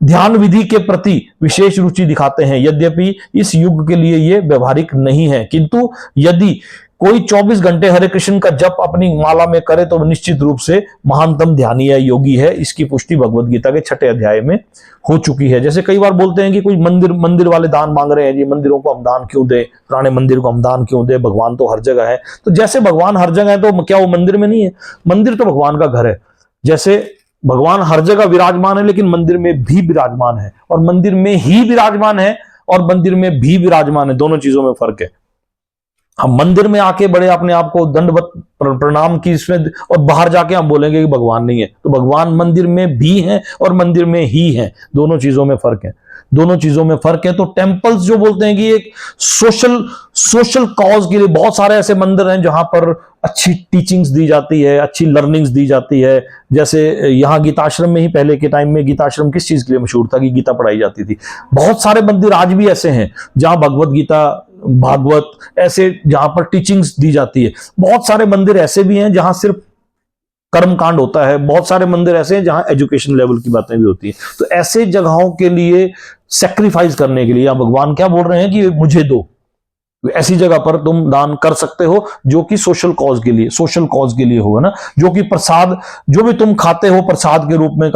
ध्यान विधि के प्रति विशेष रुचि दिखाते हैं, यद्यपि इस युग के लिए यह व्यवहारिक नहीं है, किंतु यदि कोई 24 घंटे हरे कृष्ण का जप अपनी माला में करे तो निश्चित रूप से महानतम ध्यानी या योगी है। इसकी पुष्टि भगवत गीता के 6 अध्याय में हो चुकी है। जैसे कई बार बोलते हैं कि कोई मंदिर वाले दान मांग रहे हैं, जी मंदिरों को हम दान क्यों दें, पुराने मंदिर को हम दान क्यों दें, भगवान तो हर जगह है। तो जैसे भगवान हर जगह है तो क्या वो मंदिर में नहीं है? मंदिर तो भगवान का घर है। जैसे भगवान हर जगह विराजमान है लेकिन मंदिर में भी विराजमान है, और मंदिर में ही विराजमान है और मंदिर में भी विराजमान है, दोनों चीजों में फर्क है। हम मंदिर में आके बड़े अपने आप को दंडवत प्रणाम की इसमें, और बाहर जाके हम बोलेंगे कि भगवान नहीं है। तो भगवान मंदिर में भी है और मंदिर में ही है, दोनों चीजों में फर्क है, दोनों चीजों में फर्क है। तो टेम्पल्स जो बोलते हैं कि एक सोशल कॉज के लिए बहुत सारे ऐसे मंदिर हैं जहां पर अच्छी टीचिंग्स दी जाती है, अच्छी लर्निंग्स दी जाती है। जैसे यहाँ गीताश्रम में ही पहले के टाइम में गीताश्रम किस चीज के लिए मशहूर था? कि गीता पढ़ाई जाती थी। बहुत सारे मंदिर आज भी ऐसे हैं जहां भगवत गीता, भागवत ऐसे जहां पर टीचिंग्स दी जाती है। बहुत सारे मंदिर ऐसे भी हैं जहां सिर्फ कर्मकांड होता है। बहुत सारे मंदिर ऐसे हैं जहां एजुकेशन लेवल की बातें भी होती हैं। तो ऐसे जगहों के लिए सैक्रिफाइस करने के लिए या भगवान क्या बोल रहे हैं कि मुझे दो, ऐसी जगह पर तुम दान कर सकते हो जो कि सोशल कॉज के लिए होगा ना, जो कि प्रसाद जो भी तुम खाते हो प्रसाद के रूप में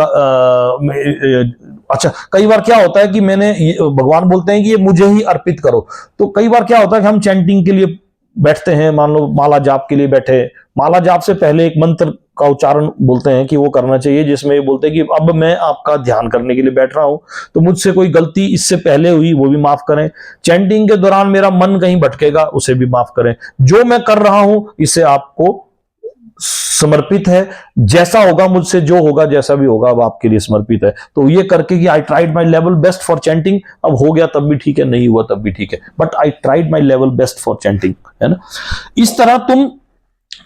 अच्छा, कई बार क्या होता है कि भगवान बोलते हैं कि ये मुझे ही अर्पित करो। तो कई बार क्या होता है कि हम चैंटिंग के लिए बैठते हैं, मान लो माला जाप के लिए बैठे, माला जाप से पहले एक मंत्र का उच्चारण बोलते हैं कि वो करना चाहिए, जिसमें ये बोलते हैं कि अब मैं आपका ध्यान करने के लिए बैठ रहा हूं, तो मुझसे कोई गलती इससे पहले हुई वो भी माफ करें। चैंटिंग के दौरान मेरा मन कहीं भटकेगा उसे भी माफ करें। जो मैं कर रहा हूं इसे आपको समर्पित है, जैसा होगा मुझसे, जो होगा जैसा भी होगा अब आपके लिए समर्पित है। तो ये करके कि I tried my level best for chanting, अब हो गया तब भी ठीक है, नहीं हुआ तब भी ठीक है, but I tried my level best for chanting, है ना। इस तरह तुम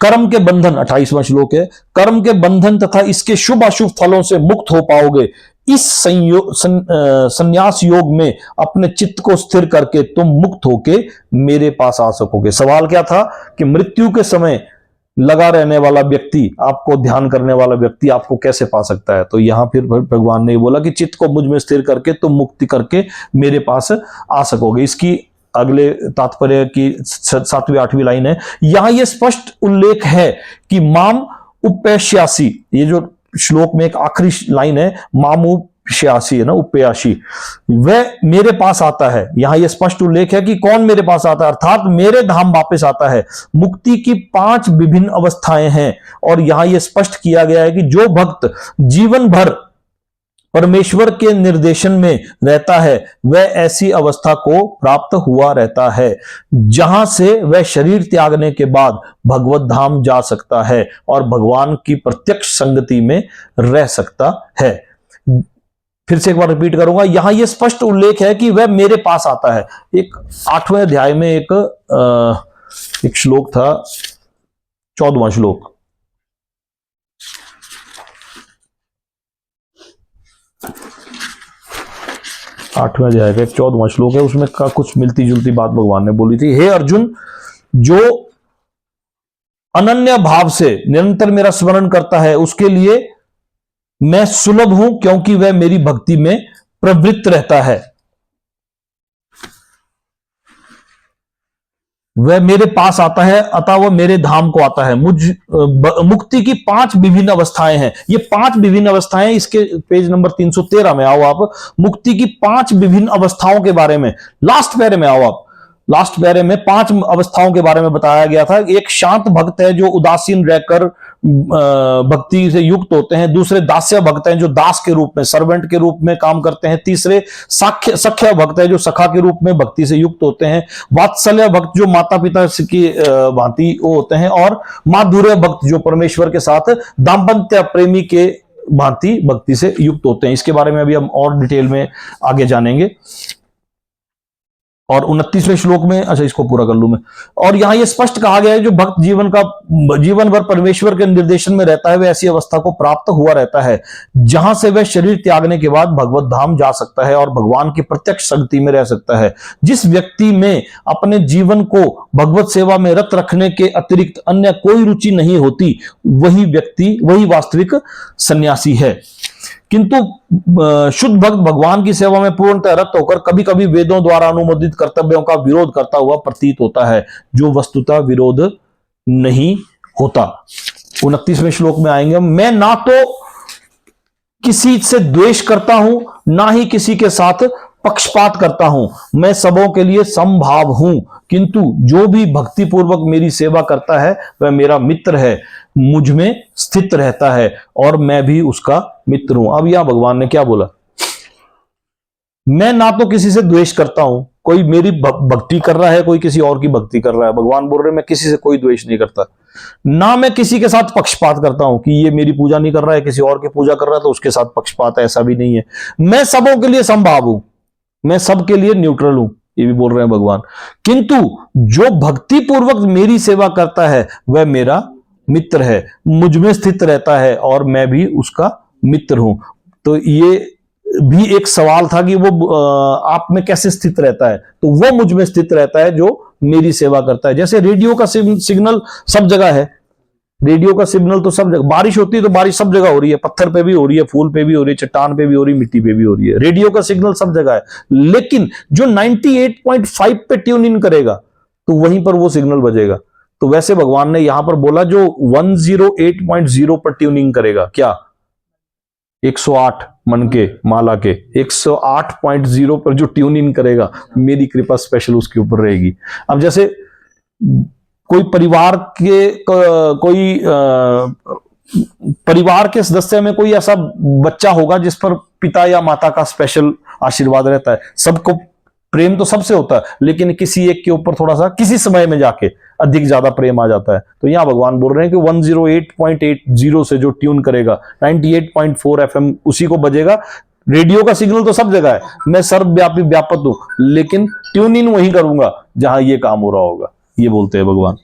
कर्म के बंधन, 28वां श्लोक है, कर्म के बंधन तथा इसके शुभ अशुभ फलों से मुक्त हो पाओगे। इस संन्यास योग में अपने चित्त को स्थिर करके तुम मुक्त होके मेरे पास आ सकोगे। सवाल क्या था कि मृत्यु के समय लगा रहने वाला व्यक्ति, आपको ध्यान करने वाला व्यक्ति आपको कैसे पा सकता है? तो यहां फिर भगवान ने बोला कि चित्त को मुझ में स्थिर करके तुम मुक्ति करके मेरे पास आ सकोगे। इसकी अगले तात्पर्य की 7वीं 8वीं लाइन है, यहां यह स्पष्ट उल्लेख है कि माम उपेश्यासी, ये जो श्लोक में एक आखिरी लाइन है, माम उपेश्यासी है ना, उपेयासी, वह मेरे पास आता है। यहां यह स्पष्ट उल्लेख है कि कौन मेरे पास आता है, अर्थात मेरे धाम वापस आता है। मुक्ति की 5 विभिन्न अवस्थाएं हैं और यहां यह स्पष्ट किया गया है कि जो भक्त जीवन भर परमेश्वर के निर्देशन में रहता है वह ऐसी अवस्था को प्राप्त हुआ रहता है जहां से वह शरीर त्यागने के बाद भगवत धाम जा सकता है और भगवान की प्रत्यक्ष संगति में रह सकता है। फिर से एक बार रिपीट करूंगा, यहां यह स्पष्ट उल्लेख है कि वह मेरे पास आता है। एक 8वें अध्याय में एक श्लोक था, 14वां श्लोक, आठवें अध्याय का एक 14वां श्लोक है, उसमें का कुछ मिलती जुलती बात भगवान ने बोली थी। हे अर्जुन, जो अनन्य भाव से निरंतर मेरा स्मरण करता है उसके लिए मैं सुलभ हूं, क्योंकि वह मेरी भक्ति में प्रवृत्त रहता है। वह मेरे पास आता है अतः वह मेरे धाम को आता है। मुक्ति की 5 विभिन्न अवस्थाएं हैं। ये 5 विभिन्न अवस्थाएं, इसके पेज नंबर 313 में आओ आप। मुक्ति की 5 विभिन्न अवस्थाओं के बारे में लास्ट पैरे में आओ आप। लास्ट पैरे में 5 अवस्थाओं के बारे में बताया गया था। एक शांत भक्त है जो उदासीन रहकर भक्ति से युक्त होते हैं। दूसरे दास्य भक्त हैं जो दास के रूप में, सर्वेंट के रूप में काम करते हैं। तीसरे सख्य भक्त है जो सखा के रूप में भक्ति से युक्त होते हैं। वात्सल्य भक्त जो माता पिता की भांति वो होते हैं, और माधुर्य भक्त जो परमेश्वर के साथ दाम्पत्य प्रेमी के भांति भक्ति से युक्त होते हैं। इसके बारे में अभी हम और डिटेल में आगे जानेंगे। और 29वें श्लोक में, अच्छा इसको पूरा कर लूं मैं, और यहां यह स्पष्ट कहा गया है जो भक्त जीवन भर परमेश्वर के निर्देशन में रहता है वह ऐसी अवस्था को प्राप्त हुआ रहता है जहां से वह शरीर त्यागने के बाद भगवत धाम जा सकता है और भगवान की प्रत्यक्ष संगति में रह सकता है। जिस व्यक्ति में अपने जीवन को भगवत सेवा में रत रखने के अतिरिक्त अन्य कोई रुचि नहीं होती, वही व्यक्ति, वही वास्तविक सन्यासी है। किंतु शुद्ध भक्त भगवान की सेवा में पूर्णतः रत होकर कभी कभी वेदों द्वारा अनुमोदित कर्तव्यों का विरोध करता हुआ प्रतीत होता है, जो वस्तुतः विरोध नहीं होता। 29वें श्लोक में आएंगे। मैं ना तो किसी से द्वेष करता हूं, ना ही किसी के साथ पक्षपात करता हूं, मैं सबों के लिए समभाव हूं, किंतु जो भी भक्ति पूर्वक मेरी सेवा करता है वह मेरा मित्र है, मुझ में स्थित रहता है और मैं भी उसका मित्र हूं। अब यहां भगवान ने क्या बोला? मैं ना तो किसी से द्वेष करता हूं, कोई मेरी भक्ति कर रहा है, कोई किसी और की भक्ति कर रहा है, भगवान बोल रहे मैं किसी से कोई द्वेष नहीं करता। ना मैं किसी के साथ पक्षपात करता हूं कि ये मेरी पूजा नहीं कर रहा है, किसी और की पूजा कर रहा है तो उसके साथ पक्षपात है, ऐसा भी नहीं है। मैं सबों के लिए समभाव हूं, मैं सबके लिए न्यूट्रल हूं, ये भी बोल रहे हैं भगवान। किंतु जो भक्ति पूर्वक मेरी सेवा करता है वह मेरा मित्र है, मुझ में स्थित रहता है और मैं भी उसका मित्र हूं। तो ये भी एक सवाल था कि वो आप में कैसे स्थित रहता है? तो वो मुझ में स्थित रहता है जो मेरी सेवा करता है। जैसे रेडियो का सिग्नल सब जगह है, रेडियो का सिग्नल तो सब जगह, बारिश होती है तो बारिश सब जगह हो रही है, पत्थर पे भी हो रही है, फूल पे भी हो रही है, चट्टान पे भी हो रही है, मिट्टी पे भी हो रही है। रेडियो का सिग्नल सब जगह है, लेकिन जो 98.5 पे ट्यून इन करेगा तो वहीं पर वो सिग्नल बजेगा। तो वैसे भगवान ने यहां पर बोला जो 108.0 पर ट्यूनिंग करेगा, क्या 108 मन के माला के 108.0 पर जो ट्यून इन करेगा, मेरी कृपा स्पेशल उसके ऊपर रहेगी। अब जैसे कोई परिवार के सदस्य में कोई ऐसा बच्चा होगा जिस पर पिता या माता का स्पेशल आशीर्वाद रहता है। सबको प्रेम तो सबसे होता है, लेकिन किसी एक के ऊपर थोड़ा सा किसी समय में जाके अधिक ज्यादा प्रेम आ जाता है। तो यहां भगवान बोल रहे हैं कि 108.80 से जो ट्यून करेगा 98.4 FM उसी को बजेगा। रेडियो का सिग्नल तो सब जगह है, मैं सर्वव्यापी व्यापक हूं, लेकिन ट्यून इन वहीं करूंगा जहां ये काम हो रहा होगा, ये बोलते हैं भगवान।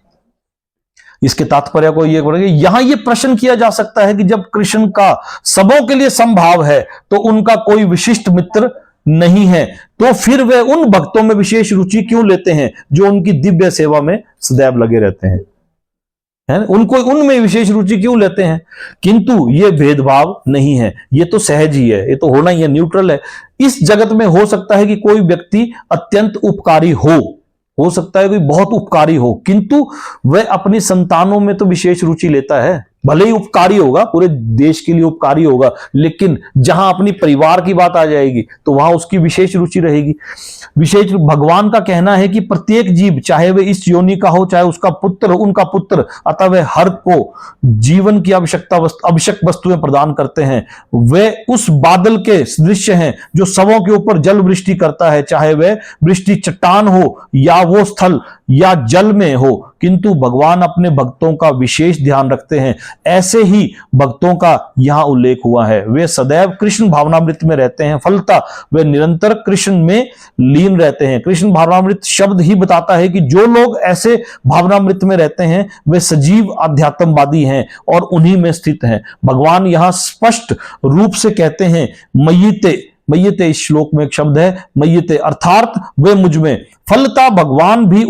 इसके तात्पर्य को ये बोलेंगे, यहां ये प्रश्न किया जा सकता है कि जब कृष्ण का सबों के लिए समभाव है तो उनका कोई विशिष्ट मित्र नहीं है, तो फिर वे उन भक्तों में विशेष रुचि क्यों लेते हैं जो उनकी दिव्य सेवा में सदैव लगे रहते हैं? है उनको उनमें विशेष रुचि क्यों लेते हैं? किंतु ये भेदभाव नहीं है, ये तो सहज ही है, ये तो होना ही है, न्यूट्रल है। इस जगत में हो सकता है कि कोई व्यक्ति अत्यंत उपकारी हो सकता है कोई बहुत उपकारी हो, किंतु वह अपनी संतानों में तो विशेष रुचि लेता है। भले ही उपकारी होगा, पूरे देश के लिए उपकारी होगा, लेकिन जहां अपनी परिवार की बात आ जाएगी तो वहां उसकी विशेष रुचि रहेगी। विशेष भगवान का कहना है कि प्रत्येक जीव, चाहे वह इस योनि का हो चाहे उसका पुत्र हो, उनका पुत्र, अतः वे हर को जीवन की आवश्यक वस्तुएं प्रदान करते हैं। वे उस बादल के सदृश हैं जो सबों के ऊपर जल वृष्टि करता है, चाहे वह वृष्टि चट्टान हो या वो स्थल या जल में हो, किंतु भगवान अपने भक्तों का विशेष ध्यान रखते हैं। ऐसे ही भक्तों का यहां उल्लेख हुआ है, वे सदैव कृष्ण भावनामृत में रहते हैं, फलता वे निरंतर कृष्ण में लीन रहते हैं। कृष्ण भावनामृत शब्द ही बताता है कि जो लोग ऐसे भावनामृत में रहते हैं वे सजीव आध्यात्मवादी हैं और उन्हीं में स्थित हैं। भगवान यहां स्पष्ट रूप से कहते हैं मय्यते, इस श्लोक में एक शब्द है मय्यते, अर्थात वे मुझ में, फलता भगवान भी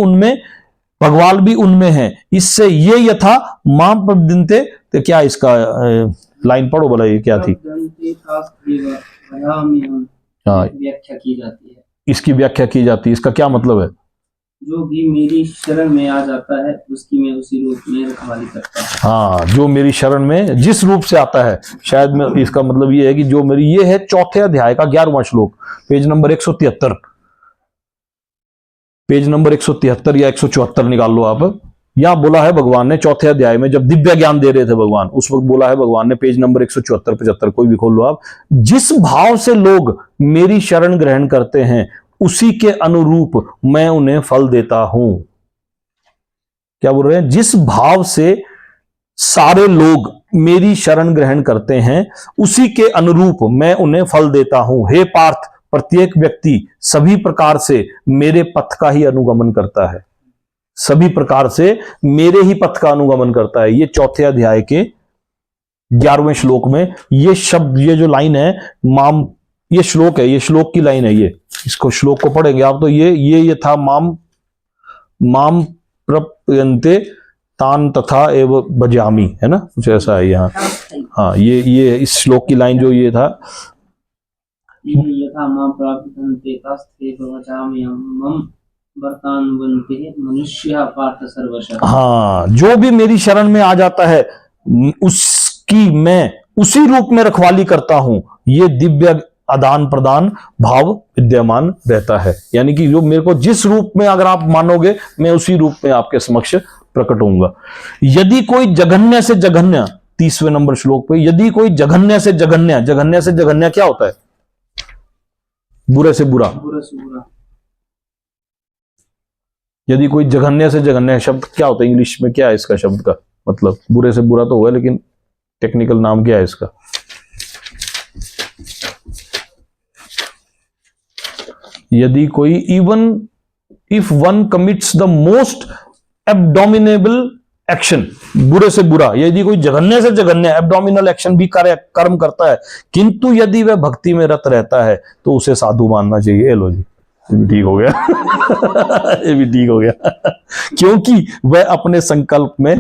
उनमें है। इससे ये यथा मां प्रविदन्ते, तो क्या इसका लाइन पढ़ो भला, ये क्या थी? हाँ, व्याख्या की जाती है, इसकी व्याख्या की जाती है, इसका क्या मतलब है? जो भी मेरी शरण में आ जाता है उसकी मैं उसी रूप में रखवाली करता हूं। हाँ, जो मेरी शरण में जिस रूप से आता है, शायद में इसका मतलब ये है कि जो मेरी, ये है 4थे अध्याय का 11वां श्लोक, पेज नंबर 173, पेज नंबर 173 या 174 निकाल लो आप। यहां बोला है भगवान ने 4थे अध्याय में, जब दिव्य ज्ञान दे रहे थे भगवान, उस वक्त बोला है भगवान ने, पेज नंबर 174-75 कोई भी खोल लो आप। जिस भाव से लोग मेरी शरण ग्रहण करते हैं उसी के अनुरूप मैं उन्हें फल देता हूं। क्या बोल रहे हैं? जिस भाव से सारे लोग मेरी शरण ग्रहण करते हैं उसी के अनुरूप मैं उन्हें फल देता हूं। हे पार्थ, प्रत्येक व्यक्ति सभी प्रकार से मेरे पथ का ही अनुगमन करता है, सभी प्रकार से मेरे ही पथ का अनुगमन करता है। ये 4थे अध्याय के 11वें श्लोक में ये शब्द, ये जो लाइन है माम, ये श्लोक है, ये श्लोक की लाइन है, ये इसको श्लोक को पढ़ेंगे आप तो ये था माम प्रपयन्ते तान तथा एव भजामि, है ना, कुछ ऐसा है यहाँ। हाँ, ये इस श्लोक की लाइन जो ये था, यथा मां प्राप्यन्ते तस्ते प्रवचाम्यहं वर्तान्वन्ते मनुष्यः पार्थ सर्वशः। हाँ, जो भी मेरी शरण में आ जाता है उसकी मैं उसी रूप में रखवाली करता हूं, ये दिव्य आदान प्रदान भाव विद्यमान रहता है। यानी कि जो मेरे को जिस रूप में अगर आप मानोगे, मैं उसी रूप में आपके समक्ष प्रकट होऊंगा। यदि कोई जघन्य से जघन्य, 30वें नंबर श्लोक पे, यदि कोई जघन्य से जघन्य, जघन्य से जघन्य क्या होता है? बुरे से बुरा। बुरा से बुरा। यदि कोई जघन्य से जघन्य शब्द क्या होता है इंग्लिश में? क्या है इसका शब्द का मतलब? बुरे से बुरा तो हुआ, लेकिन टेक्निकल नाम क्या है इसका? यदि कोई, even if one commits the most abominable action, बुरे से बुरा, यदि कोई जघन्य से जघन्य एब्डोमिनल एक्शन भी कर्म करता है, किंतु यदि वह भक्ति में रत रहता है तो उसे साधु मानना चाहिए। लो जी, ये भी ठीक हो गया ये भी ठीक हो गया क्योंकि वह अपने संकल्प में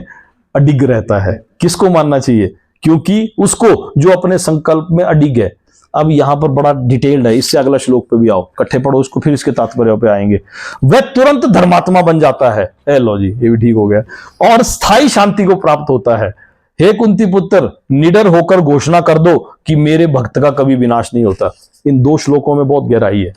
अडिग रहता है। किसको मानना चाहिए? क्योंकि उसको जो अपने संकल्प में अडिग है। अब यहां पर बड़ा डिटेल्ड है, इससे अगला श्लोक पे भी आओ, इकट्ठे पढ़ो उसको, फिर इसके तात्पर्य पे आएंगे। वह तुरंत धर्मात्मा बन जाता है। लो जी, ये भी ठीक हो गया, और स्थायी शांति को प्राप्त होता है। हे कुंती पुत्र, निडर होकर घोषणा कर दो कि मेरे भक्त का कभी विनाश नहीं होता। इन 2 श्लोकों में बहुत गहराई है।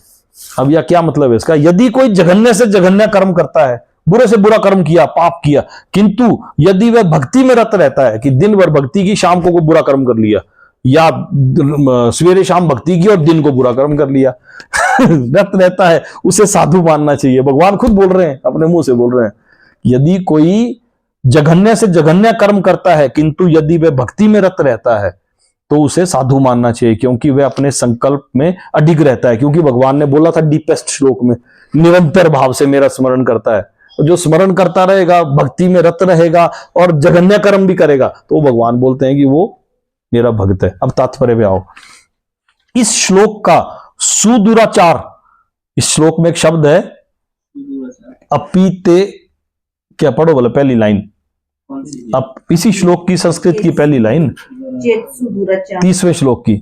अब यह क्या मतलब है इसका? यदि कोई जघन्य से जघन्य कर्म करता है, बुरे से बुरा कर्म किया, पाप किया, किंतु यदि वह भक्ति में रत रहता है कि दिन भर भक्ति की, शाम को कोई बुरा कर्म कर लिया, या सवेरे शाम भक्ति की और दिन को बुरा कर्म कर लिया रत रहता है, उसे साधु मानना चाहिए। भगवान खुद बोल रहे हैं, अपने मुंह से बोल रहे हैं। यदि कोई जघन्य से जघन्य कर्म करता है, किंतु यदि वह भक्ति में रत रहता है तो उसे साधु मानना चाहिए, क्योंकि वह अपने संकल्प में अडिग रहता है। क्योंकि भगवान ने बोला था डीपेस्ट श्लोक में, निरंतर भाव से मेरा स्मरण करता है। जो स्मरण करता रहेगा, भक्ति में रत रहेगा और जघन्य कर्म भी करेगा, तो भगवान बोलते हैं कि वो मेरा भक्त है। अब तात्पर्य पे आओ। इस श्लोक का सुदुराचार, इस श्लोक में एक शब्द है अपीते, क्या पढ़ो बोले पहली लाइन? कौन सी? अब इसी श्लोक की संस्कृत की पहली लाइन, चेत सुदुराचार, 30वें श्लोक की,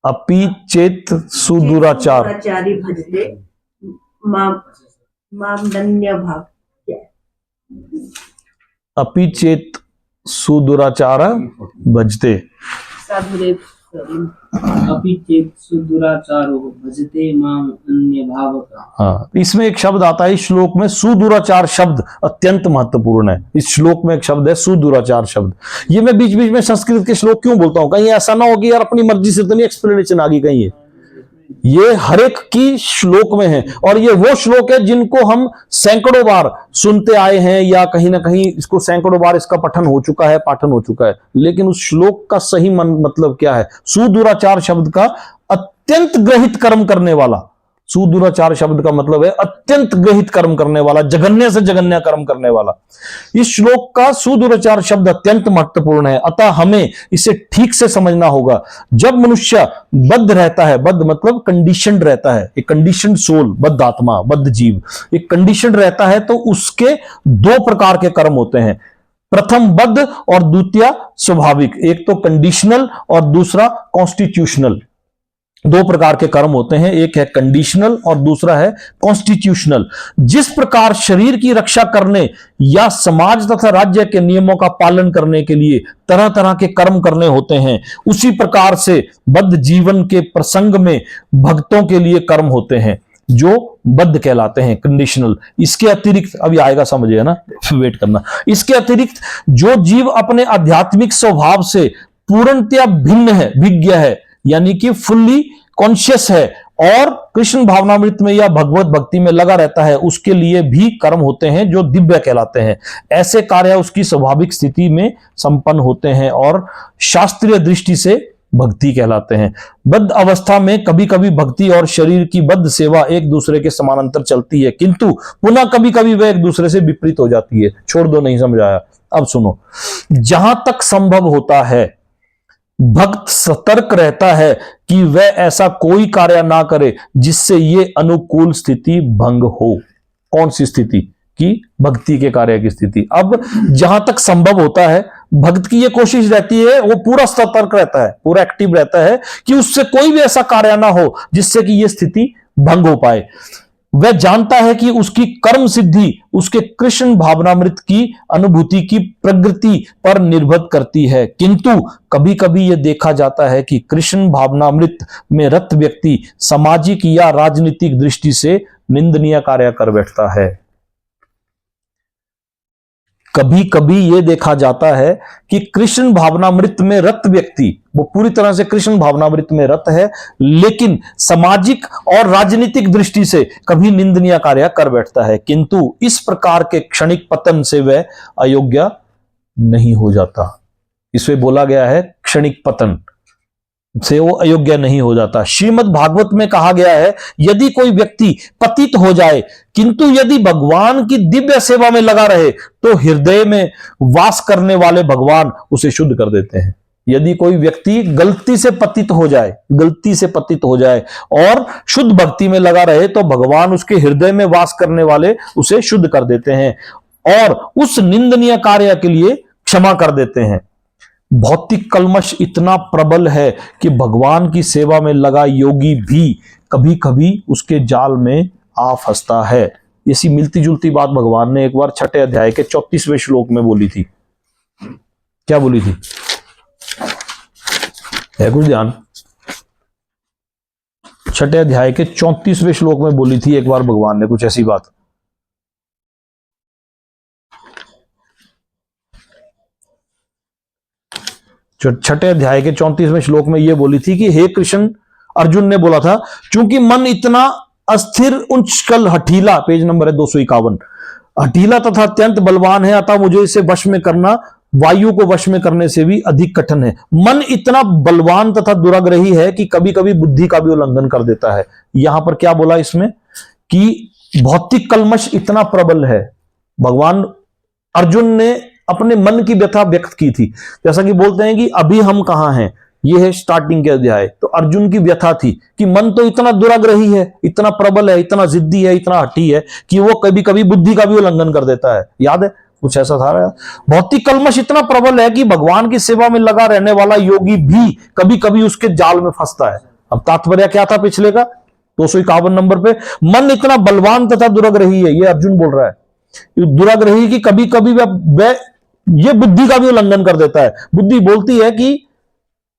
अपि चेत सुदुराचार सुदुराचारी भजते मामदन्य भाग। अपि चेत सुदुराचार भजते, साधुदेव अपि चेत् सुदुराचारो भजते माम अन्य भावक। हाँ, इसमें एक शब्द आता है इस श्लोक में, सुदुराचार शब्द अत्यंत महत्वपूर्ण है। इस श्लोक में एक शब्द है सुदुराचार शब्द। ये मैं बीच बीच में संस्कृत के श्लोक क्यों बोलता हूं? कहीं ऐसा ना हो कि यार अपनी मर्जी से तो नहीं एक्सप्लेनेशन आ गई कहीं। ये हर एक की श्लोक में है, और ये वो श्लोक है जिनको हम सैकड़ों बार सुनते आए हैं, या कहीं ना कहीं इसको सैकड़ों बार इसका पठन हो चुका है, पाठन हो चुका है। लेकिन उस श्लोक का सही मतलब क्या है? सुदुराचार शब्द का अत्यंत ग्रहित कर्म करने वाला, सुदुराचार शब्द का मतलब है अत्यंत ग्रहित कर्म करने वाला, जघन्य से जघन्य कर्म करने वाला। इस श्लोक का सुदुराचार शब्द अत्यंत महत्वपूर्ण है, अतः हमें इसे ठीक से समझना होगा। जब मनुष्य बद्ध रहता है, बद्ध मतलब कंडीशनड रहता है, एक कंडीशनड सोल, बद्ध आत्मा, बद्ध जीव एक कंडीशनड रहता है, तो उसके 2 प्रकार के कर्म होते हैं। प्रथम बद्ध और द्वितीय स्वाभाविक। एक तो कंडीशनल और दूसरा कॉन्स्टिट्यूशनल। 2 प्रकार के कर्म होते हैं, एक है कंडीशनल और दूसरा है कॉन्स्टिट्यूशनल। जिस प्रकार शरीर की रक्षा करने या समाज तथा राज्य के नियमों का पालन करने के लिए तरह तरह के कर्म करने होते हैं, उसी प्रकार से बद्ध जीवन के प्रसंग में भक्तों के लिए कर्म होते हैं जो बद्ध कहलाते हैं, कंडीशनल। इसके अतिरिक्त, अभी आएगा समझिए ना, वेट करना। इसके अतिरिक्त जो जीव अपने आध्यात्मिक स्वभाव से पूर्णतया भिन्न है, विज्ञ है, यानी कि फुल्ली कॉन्शियस है और कृष्ण भावनामृत में या भगवत भक्ति में लगा रहता है, उसके लिए भी कर्म होते हैं जो दिव्य कहलाते हैं। ऐसे कार्य उसकी स्वाभाविक स्थिति में संपन्न होते हैं और शास्त्रीय दृष्टि से भक्ति कहलाते हैं। बद्ध अवस्था में कभी कभी भक्ति और शरीर की बद्ध सेवा एक दूसरे के समानांतर चलती है, किंतु पुनः कभी कभी वह एक दूसरे से विपरीत हो जाती है। छोड़ दो, नहीं समझ आया। अब सुनो, जहां तक संभव होता है भक्त सतर्क रहता है कि वह ऐसा कोई कार्य ना करे जिससे ये अनुकूल स्थिति भंग हो। कौन सी स्थिति? कि भक्ति के कार्य की स्थिति। अब जहां तक संभव होता है भक्त की ये कोशिश रहती है, वो पूरा सतर्क रहता है, पूरा एक्टिव रहता है कि उससे कोई भी ऐसा कार्य ना हो जिससे कि ये स्थिति भंग हो पाए। वह जानता है कि उसकी कर्म सिद्धि उसके कृष्ण भावनामृत की अनुभूति की प्रगति पर निर्भर करती है, किंतु कभी कभी यह देखा जाता है कि कृष्ण भावनामृत में रत व्यक्ति सामाजिक या राजनीतिक दृष्टि से निंदनीय कार्य कर बैठता है। कभी कभी यह देखा जाता है कि कृष्ण भावनामृत में रत व्यक्ति, वो पूरी तरह से कृष्ण भावनामृत में रत है, लेकिन सामाजिक और राजनीतिक दृष्टि से कभी निंदनीय कार्य कर बैठता है, किंतु इस प्रकार के क्षणिक पतन से वह अयोग्य नहीं हो जाता। इसमें बोला गया है क्षणिक पतन से वो अयोग्य नहीं हो जाता। श्रीमद् भागवत में कहा गया है, यदि कोई व्यक्ति पतित हो जाए किंतु यदि भगवान की दिव्य सेवा में लगा रहे तो हृदय में वास करने वाले भगवान उसे शुद्ध कर देते हैं। यदि कोई व्यक्ति गलती से पतित हो जाए और शुद्ध भक्ति में लगा रहे तो भगवान उसके हृदय में वास करने वाले उसे शुद्ध कर देते हैं और उस निंदनीय कार्य के लिए क्षमा कर देते हैं। भौतिक कल्मश इतना प्रबल है कि भगवान की सेवा में लगा योगी भी कभी कभी उसके जाल में आ फंसता है। इसी मिलती जुलती बात भगवान ने एक बार 6 अध्याय के 34वें श्लोक में बोली थी। क्या बोली थी? है कुछ ध्यान? 6 अध्याय के 34वें श्लोक में बोली थी एक बार भगवान ने कुछ ऐसी बात। छठे अध्याय के 34वें श्लोक में यह बोली थी कि हे कृष्ण, अर्जुन ने बोला था, चूंकि मन इतना अस्थिर उच्चकल हठीला, पेज नंबर है 251, हठीला तथा अत्यंत बलवान है, अतः मुझे इसे वश में करना वायु को वश में करने से भी अधिक कठिन है। मन इतना बलवान तथा दुराग्रही है कि कभी कभी बुद्धि का भी उल्लंघन कर देता है। यहां पर क्या बोला इसमें कि भौतिक कल्मश इतना प्रबल है। भगवान अर्जुन ने अपने मन की व्यथा व्यक्त की थी, जैसा कि बोलते हैं कि अभी हम कहां हैं, ये है स्टार्टिंग के अध्याय। तो अर्जुन की व्यथा थी कि मन तो इतना दुराग्रही है, इतना प्रबल है, इतना जिद्दी है, इतना हठी है कि वो कभी कभी बुद्धि का भी उल्लंघन कर देता है। याद है कुछ ऐसा था? भौतिक कल्मश इतना प्रबल है कि भगवान की सेवा में लगा रहने वाला योगी भी कभी कभी उसके जाल में फंसता है। अब तात्पर्य क्या था पिछले का? 251 नंबर पे, मन इतना बलवान तथा दुराग्रही है, ये अर्जुन बोल रहा है। दुराग्रही की कभी कभी वह ये बुद्धि का भी उल्लंघन कर देता है। बुद्धि बोलती है कि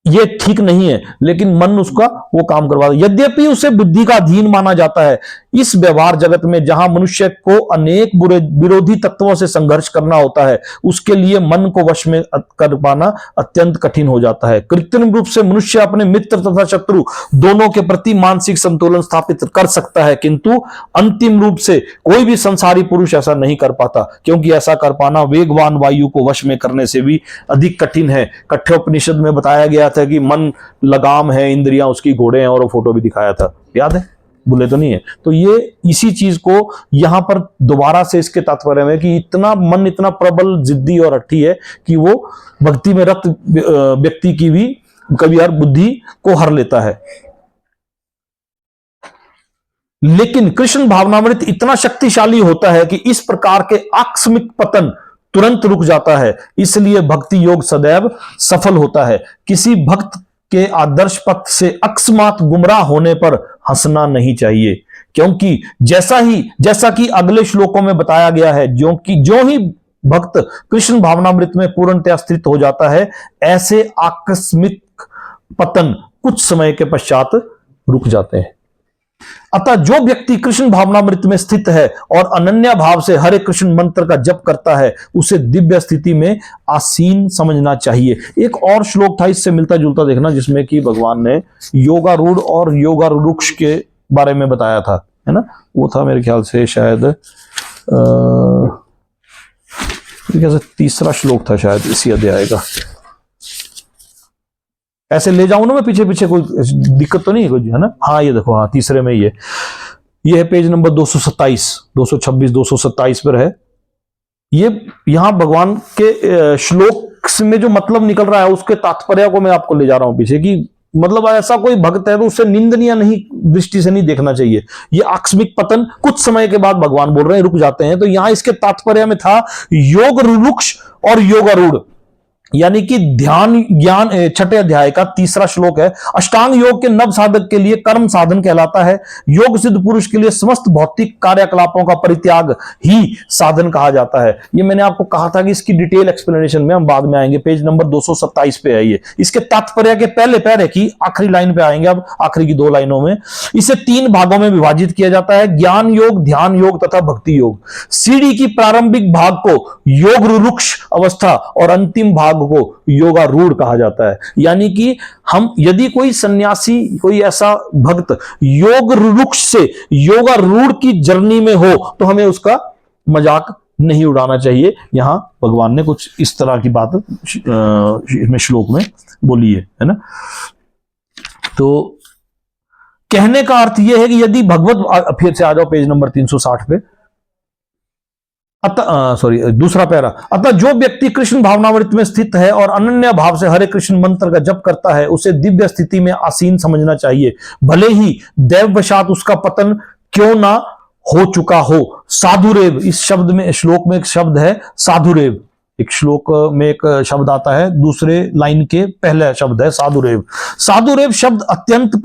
ये ठीक नहीं है, लेकिन मन उसका वो काम करवा दे। यद्यपि उसे बुद्धि का अधीन माना जाता है, इस व्यवहार जगत में जहां मनुष्य को अनेक बुरे विरोधी तत्वों से संघर्ष करना होता है, उसके लिए मन को वश में कर पाना अत्यंत कठिन हो जाता है। कृत्रिम रूप से मनुष्य अपने मित्र तथा शत्रु दोनों के प्रति मानसिक संतुलन स्थापित कर सकता है, किंतु अंतिम रूप से कोई भी संसारी पुरुष ऐसा नहीं कर पाता, क्योंकि ऐसा कर पाना वेगवान वायु को वश में करने से भी अधिक कठिन है। कठोपनिषद में बताया गया था कि मन लगाम है, इंद्रियां उसकी घोड़े हैं, और वो फोटो भी दिखाया था, याद है? भूले तो नहीं है? तो ये इसी चीज को यहां पर दोबारा से इसके तात्पर्य में कि इतना मन इतना प्रबल जिद्दी और हठी है कि वो भक्ति में रक्त व्यक्ति की भी कभी यार बुद्धि को हर लेता है। लेकिन कृष्ण भावनामृत इतना शक्तिशाली होता है कि इस प्रकार के आकस्मिक पतन तुरंत रुक जाता है। इसलिए भक्ति योग सदैव सफल होता है। किसी भक्त के आदर्श पथ से अकस्मात गुमराह होने पर हंसना नहीं चाहिए, क्योंकि जैसा कि अगले श्लोकों में बताया गया है, जो ही भक्त कृष्ण भावनामृत में पूर्णतया स्थित हो जाता है, ऐसे आकस्मिक पतन कुछ समय के पश्चात रुक जाते हैं। अतः जो व्यक्ति कृष्ण भावनामृत में स्थित है और अनन्य भाव से हरे कृष्ण मंत्र का जप करता है, उसे दिव्य स्थिति में आसीन समझना चाहिए। एक और श्लोक था इससे मिलता जुलता, देखना, जिसमें कि भगवान ने योगारूढ़ और योगारूढ़ के बारे में बताया था, है ना? वो था मेरे ख्याल से शायद तीसरा श्लोक था शायद इसी अध्याय का। ऐसे ले जाऊं ना मैं पीछे पीछे, कोई दिक्कत तो नहीं है कोई, है ना? हाँ ये देखो, हाँ तीसरे में ये है पेज नंबर 227, 226, 227 पर है ये। यहां भगवान के श्लोक में जो मतलब निकल रहा है उसके तात्पर्य को मैं आपको ले जा रहा हूं पीछे, कि मतलब ऐसा कोई भक्त है तो उसे निंदनीय नहीं दृष्टि से नहीं देखना चाहिए। ये आकस्मिक पतन कुछ समय के बाद भगवान बोल रहे हैं रुक जाते हैं। तो यहां इसके तात्पर्य में था योग रुक्ष और योगारूढ़। यानी कि ध्यान ज्ञान 6ठे अध्याय का 3रा श्लोक है। अष्टांग योग के नव साधक के लिए कर्म साधन कहलाता है। योग सिद्ध पुरुष के लिए समस्त भौतिक कार्यकलापों का परित्याग ही साधन कहा जाता है। ये मैंने आपको कहा था कि इसकी डिटेल एक्सप्लेनेशन में हम बाद में आएंगे। पेज नंबर 227 पे है ये। इसके तात्पर्य के पहले पैरे की आखिरी लाइन पे आएंगे, अब आखिरी की 2 लाइनों में। इसे 3 भागों में विभाजित किया जाता है, ज्ञान योग, ध्यान योग तथा भक्ति योग। सीढ़ी की प्रारंभिक भाग को योग रुरुक्ष अवस्था और अंतिम भाग को योगारूढ़ कहा जाता है। यानी कि हम यदि कोई सन्यासी, कोई ऐसा भक्त योग रुरुक्ष से योगारूढ़ की जर्नी में हो तो हमें उसका मजाक नहीं उड़ाना चाहिए। यहां भगवान ने कुछ इस तरह की बात इसमें श्लोक में बोली है ना। तो कहने का अर्थ यह है कि यदि भगवत, फिर से आ जाओ पेज नंबर 360 पे, दूसरा पैरा। अतः जो व्यक्ति कृष्ण भावनावृत्ति में स्थित है और अनन्य भाव से हरे कृष्ण मंत्र का जप करता है, उसे दिव्य स्थिति में आसीन समझना चाहिए, भले ही दैववशात उसका पतन क्यों ना हो चुका हो। साधुरेव, इस शब्द में, श्लोक में एक शब्द है साधुरेव। एक श्लोक में एक शब्द आता है, दूसरे लाइन के पहले शब्द है साधुरेव। साधुरेव शब्द अत्यंत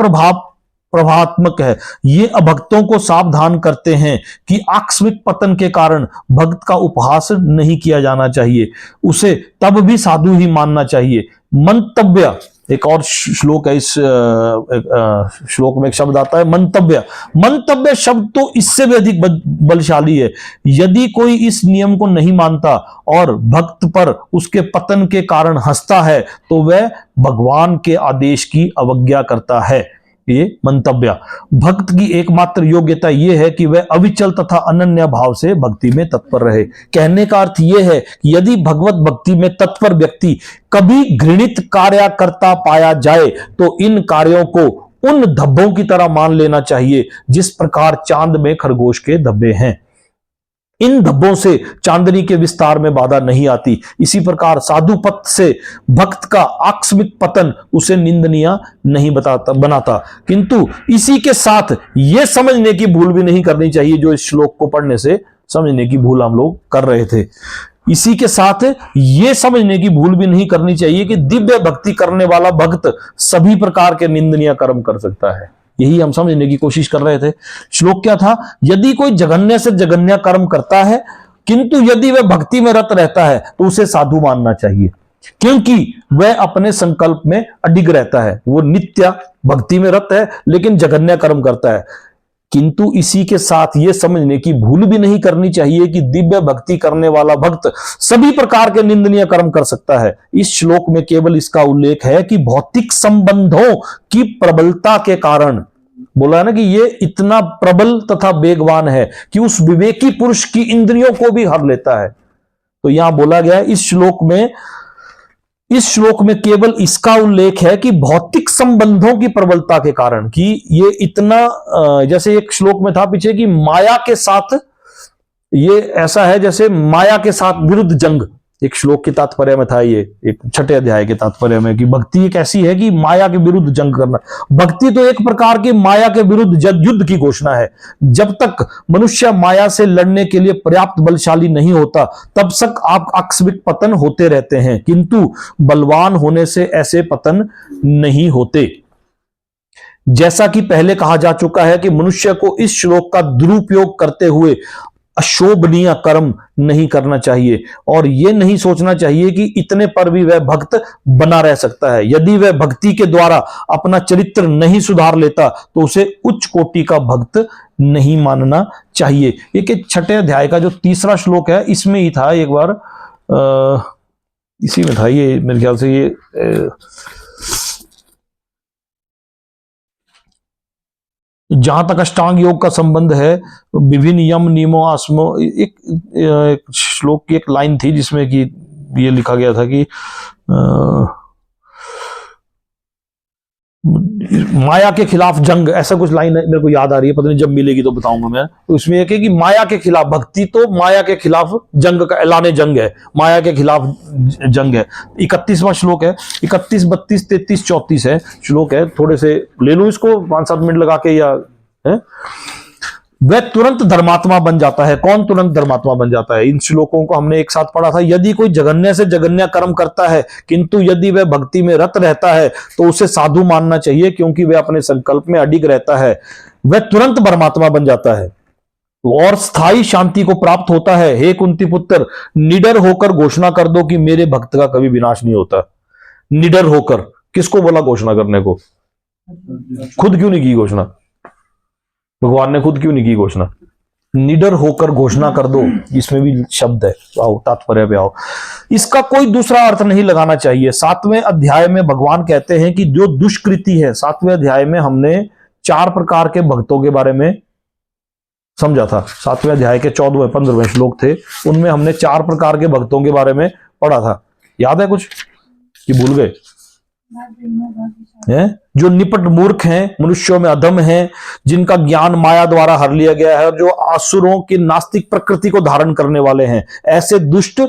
प्रभावात्मक है। ये अभक्तों को सावधान करते हैं कि आकस्मिक पतन के कारण भक्त का उपहास नहीं किया जाना चाहिए, उसे तब भी साधु ही मानना चाहिए। मंतव्य, एक और श्लोक है, इस श्लोक में एक शब्द आता है मंतव्य। मंतव्य शब्द तो इससे भी अधिक बलशाली है। यदि कोई इस नियम को नहीं मानता और भक्त पर उसके पतन के कारण हंसता है तो वह भगवान के आदेश की अवज्ञा करता है। ये मंतव्य। भक्त की एकमात्र योग्यता यह है कि वह अविचल तथा अनन्य भाव से भक्ति में तत्पर रहे। कहने का अर्थ यह है कि यदि भगवत भक्ति में तत्पर व्यक्ति कभी घृणित कार्य करता पाया जाए तो इन कार्यों को उन धब्बों की तरह मान लेना चाहिए जिस प्रकार चांद में खरगोश के धब्बे हैं। इन धब्बों से चांदनी के विस्तार में बाधा नहीं आती। इसी प्रकार साधु पथ से भक्त का आकस्मिक पतन उसे निंदनीय नहीं बनाता। किंतु इसी के साथ यह समझने की भूल भी नहीं करनी चाहिए, जो इस श्लोक को पढ़ने से समझने की भूल हम लोग कर रहे थे। इसी के साथ यह समझने की भूल भी नहीं करनी चाहिए कि दिव्य भक्ति करने वाला भक्त सभी प्रकार के निंदनीय कर्म कर सकता है। यही हम समझने की कोशिश कर रहे थे। श्लोक क्या था? यदि कोई जघन्य से जघन्य कर्म करता है किंतु यदि वह भक्ति में रत रहता है तो उसे साधु मानना चाहिए, क्योंकि वह अपने संकल्प में अडिग रहता है। वो नित्य भक्ति में रत है लेकिन जघन्य कर्म करता है। किंतु इसी के साथ यह समझने की भूल भी नहीं करनी चाहिए कि दिव्य भक्ति करने वाला भक्त सभी प्रकार के निंदनीय कर्म कर सकता है। इस श्लोक में केवल इसका उल्लेख है कि भौतिक संबंधों की प्रबलता के कारण, बोला है ना कि ये इतना प्रबल तथा वेगवान है कि उस विवेकी पुरुष की इंद्रियों को भी हर लेता है। तो यहां बोला गया है इस श्लोक में केवल इसका उल्लेख है कि भौतिक संबंधों की प्रबलता के कारण, कि ये इतना, जैसे एक श्लोक में था पीछे कि माया के साथ, ये ऐसा है जैसे माया के साथ विरुद्ध जंग। एक श्लोक के तात्पर्य में था, ये एक 6ठे अध्याय के तात्पर्य में, कि भक्ति एक ऐसी है कि माया के विरुद्ध जंग करना। भक्ति तो एक प्रकार की माया के विरुद्ध युद्ध की घोषणा है। जब तक मनुष्य माया से लड़ने के लिए पर्याप्त बलशाली नहीं होता तब तक आप आकस्मिक पतन होते रहते हैं, किंतु बलवान होने से ऐसे पतन नहीं होते। जैसा कि पहले कहा जा चुका है कि मनुष्य को इस श्लोक का दुरुपयोग करते हुए अशोभनीय कर्म नहीं करना चाहिए और यह नहीं सोचना चाहिए कि इतने पर भी वह भक्त बना रह सकता है। यदि वह भक्ति के द्वारा अपना चरित्र नहीं सुधार लेता तो उसे उच्च कोटि का भक्त नहीं मानना चाहिए। एक 6ठे अध्याय का जो 3रा श्लोक है इसमें ही था, एक बार इसी में था ये, मेरे ख्याल से ये जहां तक अष्टांग योग का संबंध है, विभिन्न यम नियमों आसमो, एक श्लोक की एक लाइन थी जिसमें कि ये लिखा गया था कि माया के खिलाफ जंग, ऐसा कुछ लाइन है, मेरे को याद आ रही है, पता नहीं जब मिलेगी तो बताऊंगा मैं। तो इसमें यह कि माया के खिलाफ भक्ति तो माया के खिलाफ जंग का ऐलान जंग है, माया के खिलाफ जंग है। 31वां श्लोक है, 31, 32, 33, 34 है श्लोक है। थोड़े से ले लूं इसको 5-7 मिनट लगा के, या है वह तुरंत धर्मात्मा बन जाता है। कौन तुरंत धर्मात्मा बन जाता है? इन श्लोकों को हमने एक साथ पढ़ा था। यदि कोई जघन्य से जघन्य कर्म करता है किंतु यदि वह भक्ति में रत रहता है तो उसे साधु मानना चाहिए, क्योंकि वह अपने संकल्प में अडिग रहता है। वह तुरंत परमात्मा बन जाता है और स्थायी शांति को प्राप्त होता है। हे कुंती पुत्र, निडर होकर घोषणा कर दो कि मेरे भक्त का कभी विनाश नहीं होता। निडर होकर किसको बोला घोषणा करने को? खुद क्यों नहीं की घोषणा? भगवान ने खुद क्यों नहीं की घोषणा? निडर होकर घोषणा कर दो, इसमें भी शब्द है। आओ तात्पर्य पे आओ। इसका कोई दूसरा अर्थ नहीं लगाना चाहिए। 7वें अध्याय में भगवान कहते हैं कि जो दुष्कृति है, 7वें अध्याय में हमने 4 प्रकार के भक्तों के बारे में समझा था। 7वें अध्याय के 14वें 15वें श्लोक थे, उनमें हमने 4 प्रकार के भक्तों के बारे में पढ़ा था। याद है कुछ कि भूल गए? जो निपट मूर्ख हैं, मनुष्यों में अधम हैं, जिनका ज्ञान माया द्वारा हर लिया गया है और जो आसुरों की नास्तिक प्रकृति को धारण करने वाले हैं, ऐसे दुष्ट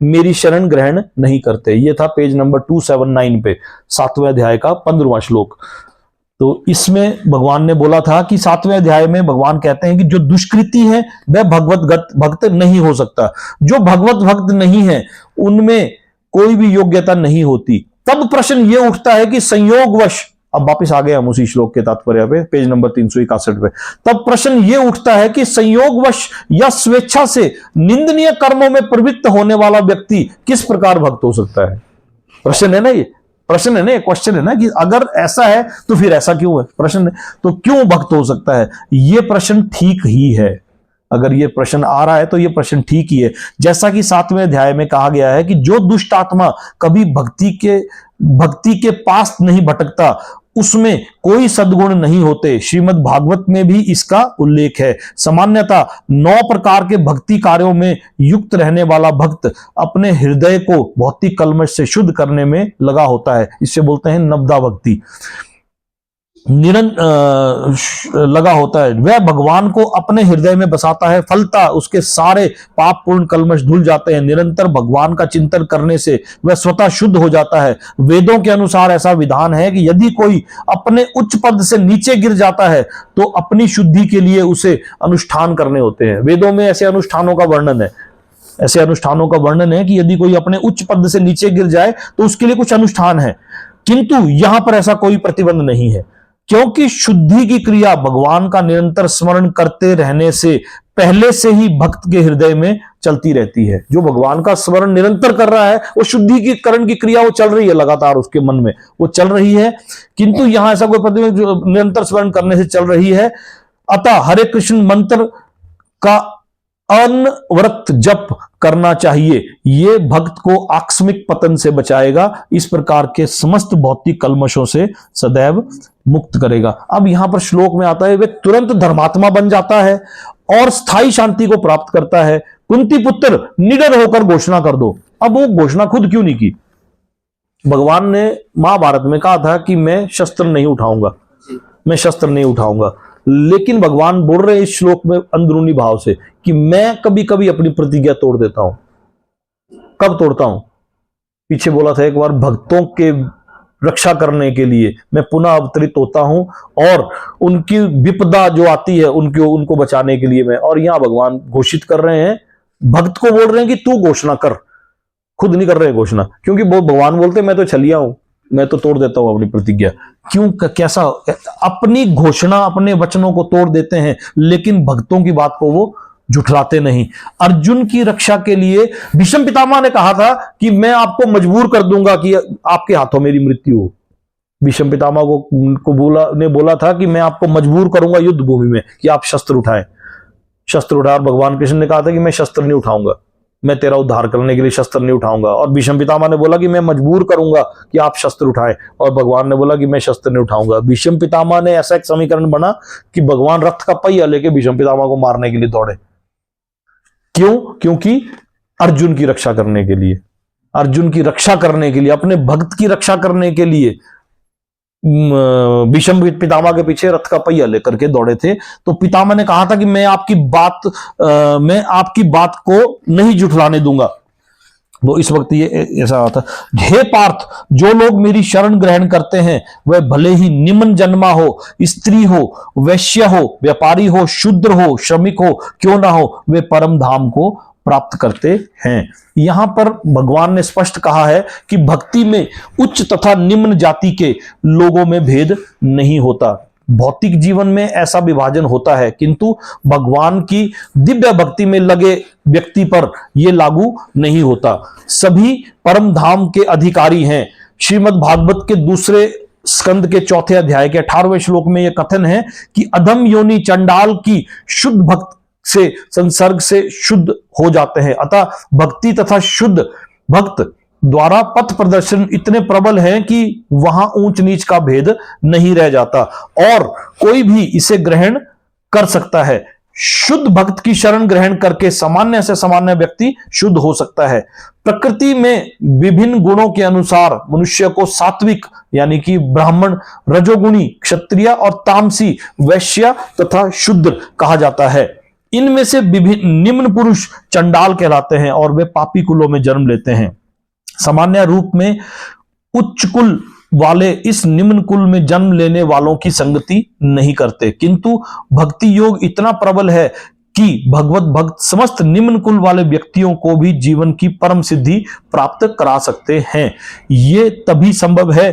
मेरी शरण ग्रहण नहीं करते। ये था पेज नंबर 279 पे 7वें अध्याय का 15वां श्लोक। तो इसमें भगवान ने बोला था कि 7वें अध्याय में भगवान कहते हैं कि जो दुष्कृति है वह भगवत भक्त नहीं हो सकता। जो भगवत भक्त नहीं है उनमें कोई भी योग्यता नहीं होती। तब प्रश्न ये उठता है कि संयोगवश, अब वापिस आ गए हम उसी श्लोक के तात्पर्य पे, पेज नंबर 361 पे। तब प्रश्न ये उठता है कि संयोगवश या स्वेच्छा से निंदनीय कर्मों में प्रवृत्त होने वाला व्यक्ति किस प्रकार भक्त हो सकता है? प्रश्न है ना, ये प्रश्न है ना, क्वेश्चन है ना कि अगर ऐसा है तो फिर ऐसा क्यों है? प्रश्न है तो क्यों भक्त हो सकता है? ये प्रश्न ठीक ही है। अगर ये प्रश्न आ रहा है तो ये प्रश्न ठीक ही है। जैसा कि 7वें अध्याय में कहा गया है कि जो दुष्ट आत्मा कभी भक्ति के पास नहीं भटकता उसमें कोई सद्गुण नहीं होते। श्रीमद् भागवत में भी इसका उल्लेख है। सामान्यतः 9 प्रकार के भक्ति कार्यों में युक्त रहने वाला भक्त अपने हृदय को भौतिक कल्मश से शुद्ध करने में लगा होता है। इससे बोलते हैं नवदा भक्ति। लगा होता है। वह भगवान को अपने हृदय में बसाता है, फलता उसके सारे पाप पूर्ण कल्मश धुल जाते हैं। निरंतर भगवान का चिंतन करने से वह स्वतः शुद्ध हो जाता है। वेदों के अनुसार ऐसा विधान है कि यदि कोई अपने उच्च पद से नीचे गिर जाता है तो अपनी शुद्धि के लिए उसे अनुष्ठान करने होते हैं। वेदों में ऐसे अनुष्ठानों का वर्णन है। ऐसे अनुष्ठानों का वर्णन है कि यदि कोई अपने उच्च पद से नीचे गिर जाए तो उसके लिए कुछ अनुष्ठान है, किंतु यहां पर ऐसा कोई प्रतिबंध नहीं है, क्योंकि शुद्धि की क्रिया भगवान का निरंतर स्मरण करते रहने से पहले से ही भक्त के हृदय में चलती रहती है। जो भगवान का स्मरण निरंतर कर रहा है वो शुद्धिकरण की क्रिया वो चल रही है, लगातार उसके मन में वो चल रही है, किंतु यहां ऐसा कोई प्रतिबंध जो निरंतर स्मरण करने से चल रही है। अतः हरे कृष्ण मंत्र का अनवरत जप करना चाहिए। ये भक्त को आकस्मिक पतन से बचाएगा, इस प्रकार के समस्त भौतिक कल्मशों से सदैव मुक्त करेगा। अब यहां पर श्लोक में आता है वे तुरंत धर्मात्मा बन जाता है और स्थायी शांति को प्राप्त करता है। कुंती पुत्र, निडर होकर घोषणा कर दो। अब वो घोषणा खुद क्यों नहीं की? भगवान ने महाभारत में कहा था कि मैं शस्त्र नहीं उठाऊंगा, मैं शस्त्र नहीं उठाऊंगा, लेकिन भगवान बोल रहे हैं इस श्लोक में अंदरूनी भाव से कि मैं कभी कभी अपनी प्रतिज्ञा तोड़ देता हूं। कब तोड़ता हूं? पीछे बोला था एक बार, भक्तों के रक्षा करने के लिए मैं पुनः अवतरित होता हूं और उनकी विपदा जो आती है उनको बचाने के लिए मैं। और यहां भगवान घोषित कर रहे हैं, भक्त को बोल रहे हैं कि तू घोषणा कर, खुद नहीं कर रहे हैं घोषणा, क्योंकि भगवान बोलते हैं मैं तो छलिया हूं, मैं तो तोड़ देता हूं अपनी प्रतिज्ञा। क्यों, कैसा? अपनी घोषणा, अपने वचनों को तोड़ देते हैं, लेकिन भक्तों की बात को वो झुठलाते नहीं। अर्जुन की रक्षा के लिए भीष्म पितामह ने कहा था कि मैं आपको मजबूर कर दूंगा कि आपके हाथों मेरी मृत्यु हो। भीष्म पितामह को बोला था कि मैं आपको मजबूर करूंगा युद्ध भूमि में कि आप शस्त्र उठाएं। शस्त्र उठा, और भगवान कृष्ण ने कहा था कि मैं शस्त्र नहीं उठाऊंगा, मैं तेरा उद्धार करने के लिए शस्त्र नहीं उठाऊंगा। और भीष्म पितामह ने बोला कि मैं मजबूर करूंगा कि आप शस्त्र उठाएं, और भगवान ने बोला कि मैं शस्त्र नहीं उठाऊंगा। भीष्म पितामह ने ऐसा एक समीकरण बना कि भगवान रथ का पहिया लेके भीष्म पितामह को मारने के लिए दौड़े। क्यों? क्योंकि अर्जुन की रक्षा करने के लिए, अर्जुन की रक्षा करने के लिए, अपने भक्त की रक्षा करने के लिए भीष्म पितामह के पीछे रथ का पहिया लेकर के दौड़े थे। तो पितामह ने कहा था कि मैं आपकी बात को नहीं जुठलाने दूंगा। वो इस वक्त ये ऐसा आता, हे पार्थ, जो लोग मेरी शरण ग्रहण करते हैं वह भले ही निम्न जन्मा हो, स्त्री हो, वैश्य हो, व्यापारी हो, शूद्र हो, श्रमिक हो, क्यों ना हो, वे परम धाम को प्राप्त करते हैं। यहां पर भगवान ने स्पष्ट कहा है कि भक्ति में उच्च तथा निम्न जाति के लोगों में भेद नहीं होता। भौतिक जीवन में ऐसा विभाजन होता है, किंतु भगवान की दिव्य भक्ति में लगे व्यक्ति पर यह लागू नहीं होता। सभी परम धाम के अधिकारी हैं। श्रीमद् भागवत के दूसरे स्कंद के 4 अध्याय के 18वें श्लोक में यह कथन है कि अधम योनि चंडाल की शुद्ध भक्त से संसर्ग से शुद्ध हो जाते हैं। अतः भक्ति तथा शुद्ध भक्त द्वारा पथ प्रदर्शन इतने प्रबल हैं कि वहां ऊंच नीच का भेद नहीं रह जाता और कोई भी इसे ग्रहण कर सकता है। शुद्ध भक्त की शरण ग्रहण करके सामान्य से सामान्य व्यक्ति शुद्ध हो सकता है। प्रकृति में विभिन्न गुणों के अनुसार मनुष्य को सात्विक यानी कि ब्राह्मण, रजोगुणी क्षत्रिय और तामसी वैश्य तथा शूद्र कहा जाता है। इनमें से विभिन्न निम्न पुरुष चंडाल कहलाते हैं और वे पापी कुलों में जन्म लेते हैं। सामान्य रूप में उच्च कुल वाले इस निम्न कुल में जन्म लेने वालों की संगति नहीं करते, किंतु भक्ति योग इतना प्रबल है कि भगवत भक्त समस्त निम्न कुल वाले व्यक्तियों को भी जीवन की परम सिद्धि प्राप्त करा सकते हैं। ये तभी संभव है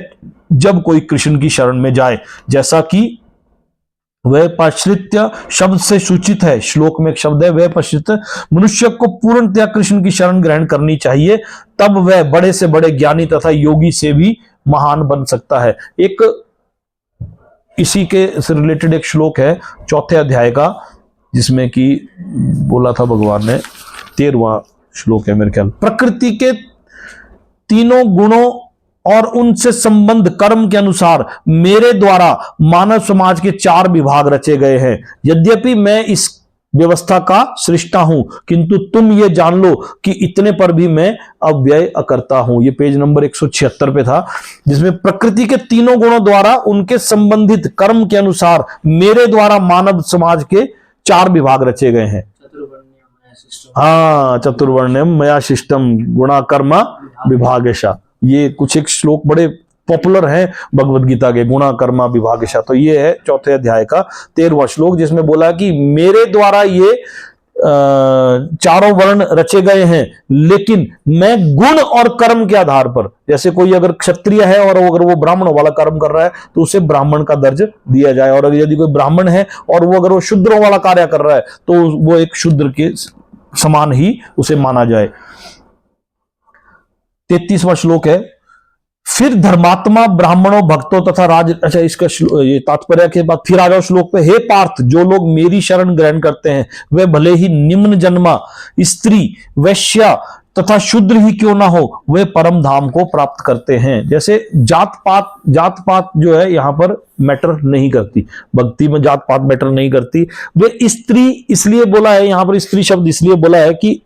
जब कोई कृष्ण की शरण में जाए, जैसा कि वह पाश्रित्य शब्द से सूचित है। श्लोक में एक शब्द है वह पाश्रित्य। मनुष्य को पूर्णतया कृष्ण की शरण ग्रहण करनी चाहिए, तब वह बड़े से बड़े ज्ञानी तथा योगी से भी महान बन सकता है। एक इसी के से रिलेटेड एक श्लोक है 4 अध्याय का, जिसमें कि बोला था भगवान ने, 13वां श्लोक है मेरे ख्याल। प्रकृति के तीनों गुणों और उनसे संबंध कर्म के अनुसार मेरे द्वारा मानव समाज के 4 विभाग रचे गए हैं। यद्यपि मैं इस व्यवस्था का सृष्टा हूं, किंतु तुम ये जान लो कि इतने पर भी मैं अव्यय अकर्ता हूं। ये पेज नंबर 176 पे था, जिसमें प्रकृति के तीनों गुणों द्वारा उनके संबंधित कर्म के अनुसार मेरे द्वारा मानव समाज के 4 विभाग रचे गए हैं। हाँ, चतुर्वर्ण्यम मया शिष्टम गुणा कर्मा विभागेशा। ये कुछ एक श्लोक बड़े पॉपुलर हैं भगवत गीता के, गुणा कर्मा विभागेशा। तो ये है 4 अध्याय का 13वां श्लोक, जिसमें बोला कि मेरे द्वारा ये 4 वर्ण रचे गए हैं, लेकिन मैं गुण और कर्म के आधार पर, जैसे कोई अगर क्षत्रिय है और अगर वो ब्राह्मण वाला कर्म कर रहा है तो उसे ब्राह्मण का दर्ज दिया जाए, और अगर यदि कोई ब्राह्मण है और वो अगर वो शूद्रों वाला कार्य कर रहा है तो वो एक शूद्र के समान ही उसे माना जाए। 33वां श्लोक है, फिर धर्मात्मा ब्राह्मणों भक्तों तथा राज, अच्छा इसका ये तात्पर्य के बाद फिर आ जाओ श्लोक पे। हे पार्थ, जो लोग मेरी शरण ग्रहण करते हैं वे भले ही निम्न जन्मा स्त्री, वैश्य तथा शूद्र ही क्यों ना हो, वे परम धाम को प्राप्त करते हैं। जैसे जात पात जो है यहाँ पर मैटर नहीं करती, भक्ति में जात पात मैटर नहीं करती। वे स्त्री इसलिए बोला है, यहाँ पर स्त्री शब्द इसलिए बोला है कि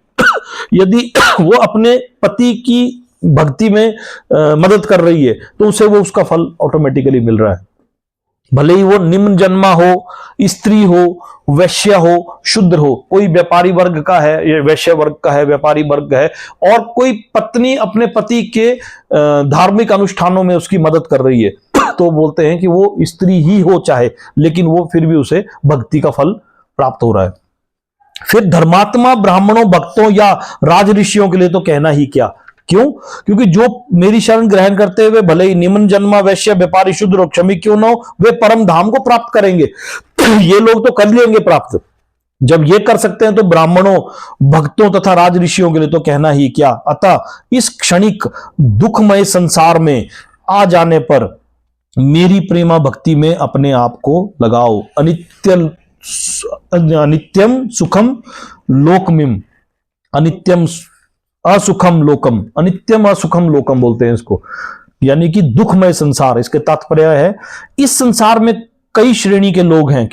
यदि वो अपने पति की भक्ति में मदद कर रही है तो उसे वो उसका फल ऑटोमेटिकली मिल रहा है, भले ही वो निम्न जन्मा हो, स्त्री हो, वैश्य हो, शूद्र हो। कोई व्यापारी वर्ग का है, ये वैश्य वर्ग का है, व्यापारी वर्ग है, और कोई पत्नी अपने पति के धार्मिक अनुष्ठानों में उसकी मदद कर रही है तो बोलते हैं कि वो स्त्री ही हो चाहे, लेकिन वो फिर भी उसे भक्ति का फल प्राप्त हो रहा है। फिर धर्मात्मा ब्राह्मणों भक्तों या राज ऋषियों के लिए तो कहना ही क्या। क्यों? क्योंकि जो मेरी शरण ग्रहण करते हुए भले ही निम्न जन्मा, वैश्य, व्यापारी, शूद्र और क्षमिक क्यों न हो, वे परम धाम को प्राप्त करेंगे। ये लोग तो कर लेंगे प्राप्त। जब ये कर सकते हैं तो ब्राह्मणों, भक्तों तथा राज ऋषियों के लिए तो कहना ही क्या। अतः इस क्षणिक दुखमय संसार में आ जाने पर मेरी प्रेमा भक्ति में अपने आप को लगाओ। अनित्यम सुखम लोकमिम, अनित्यम असुखम लोकम, अनित्यम असुखम लोकम बोलते हैं इसको, यानी कि दुखमय संसार। इसके तात्पर्य है इस संसार में कई श्रेणी के लोग हैं,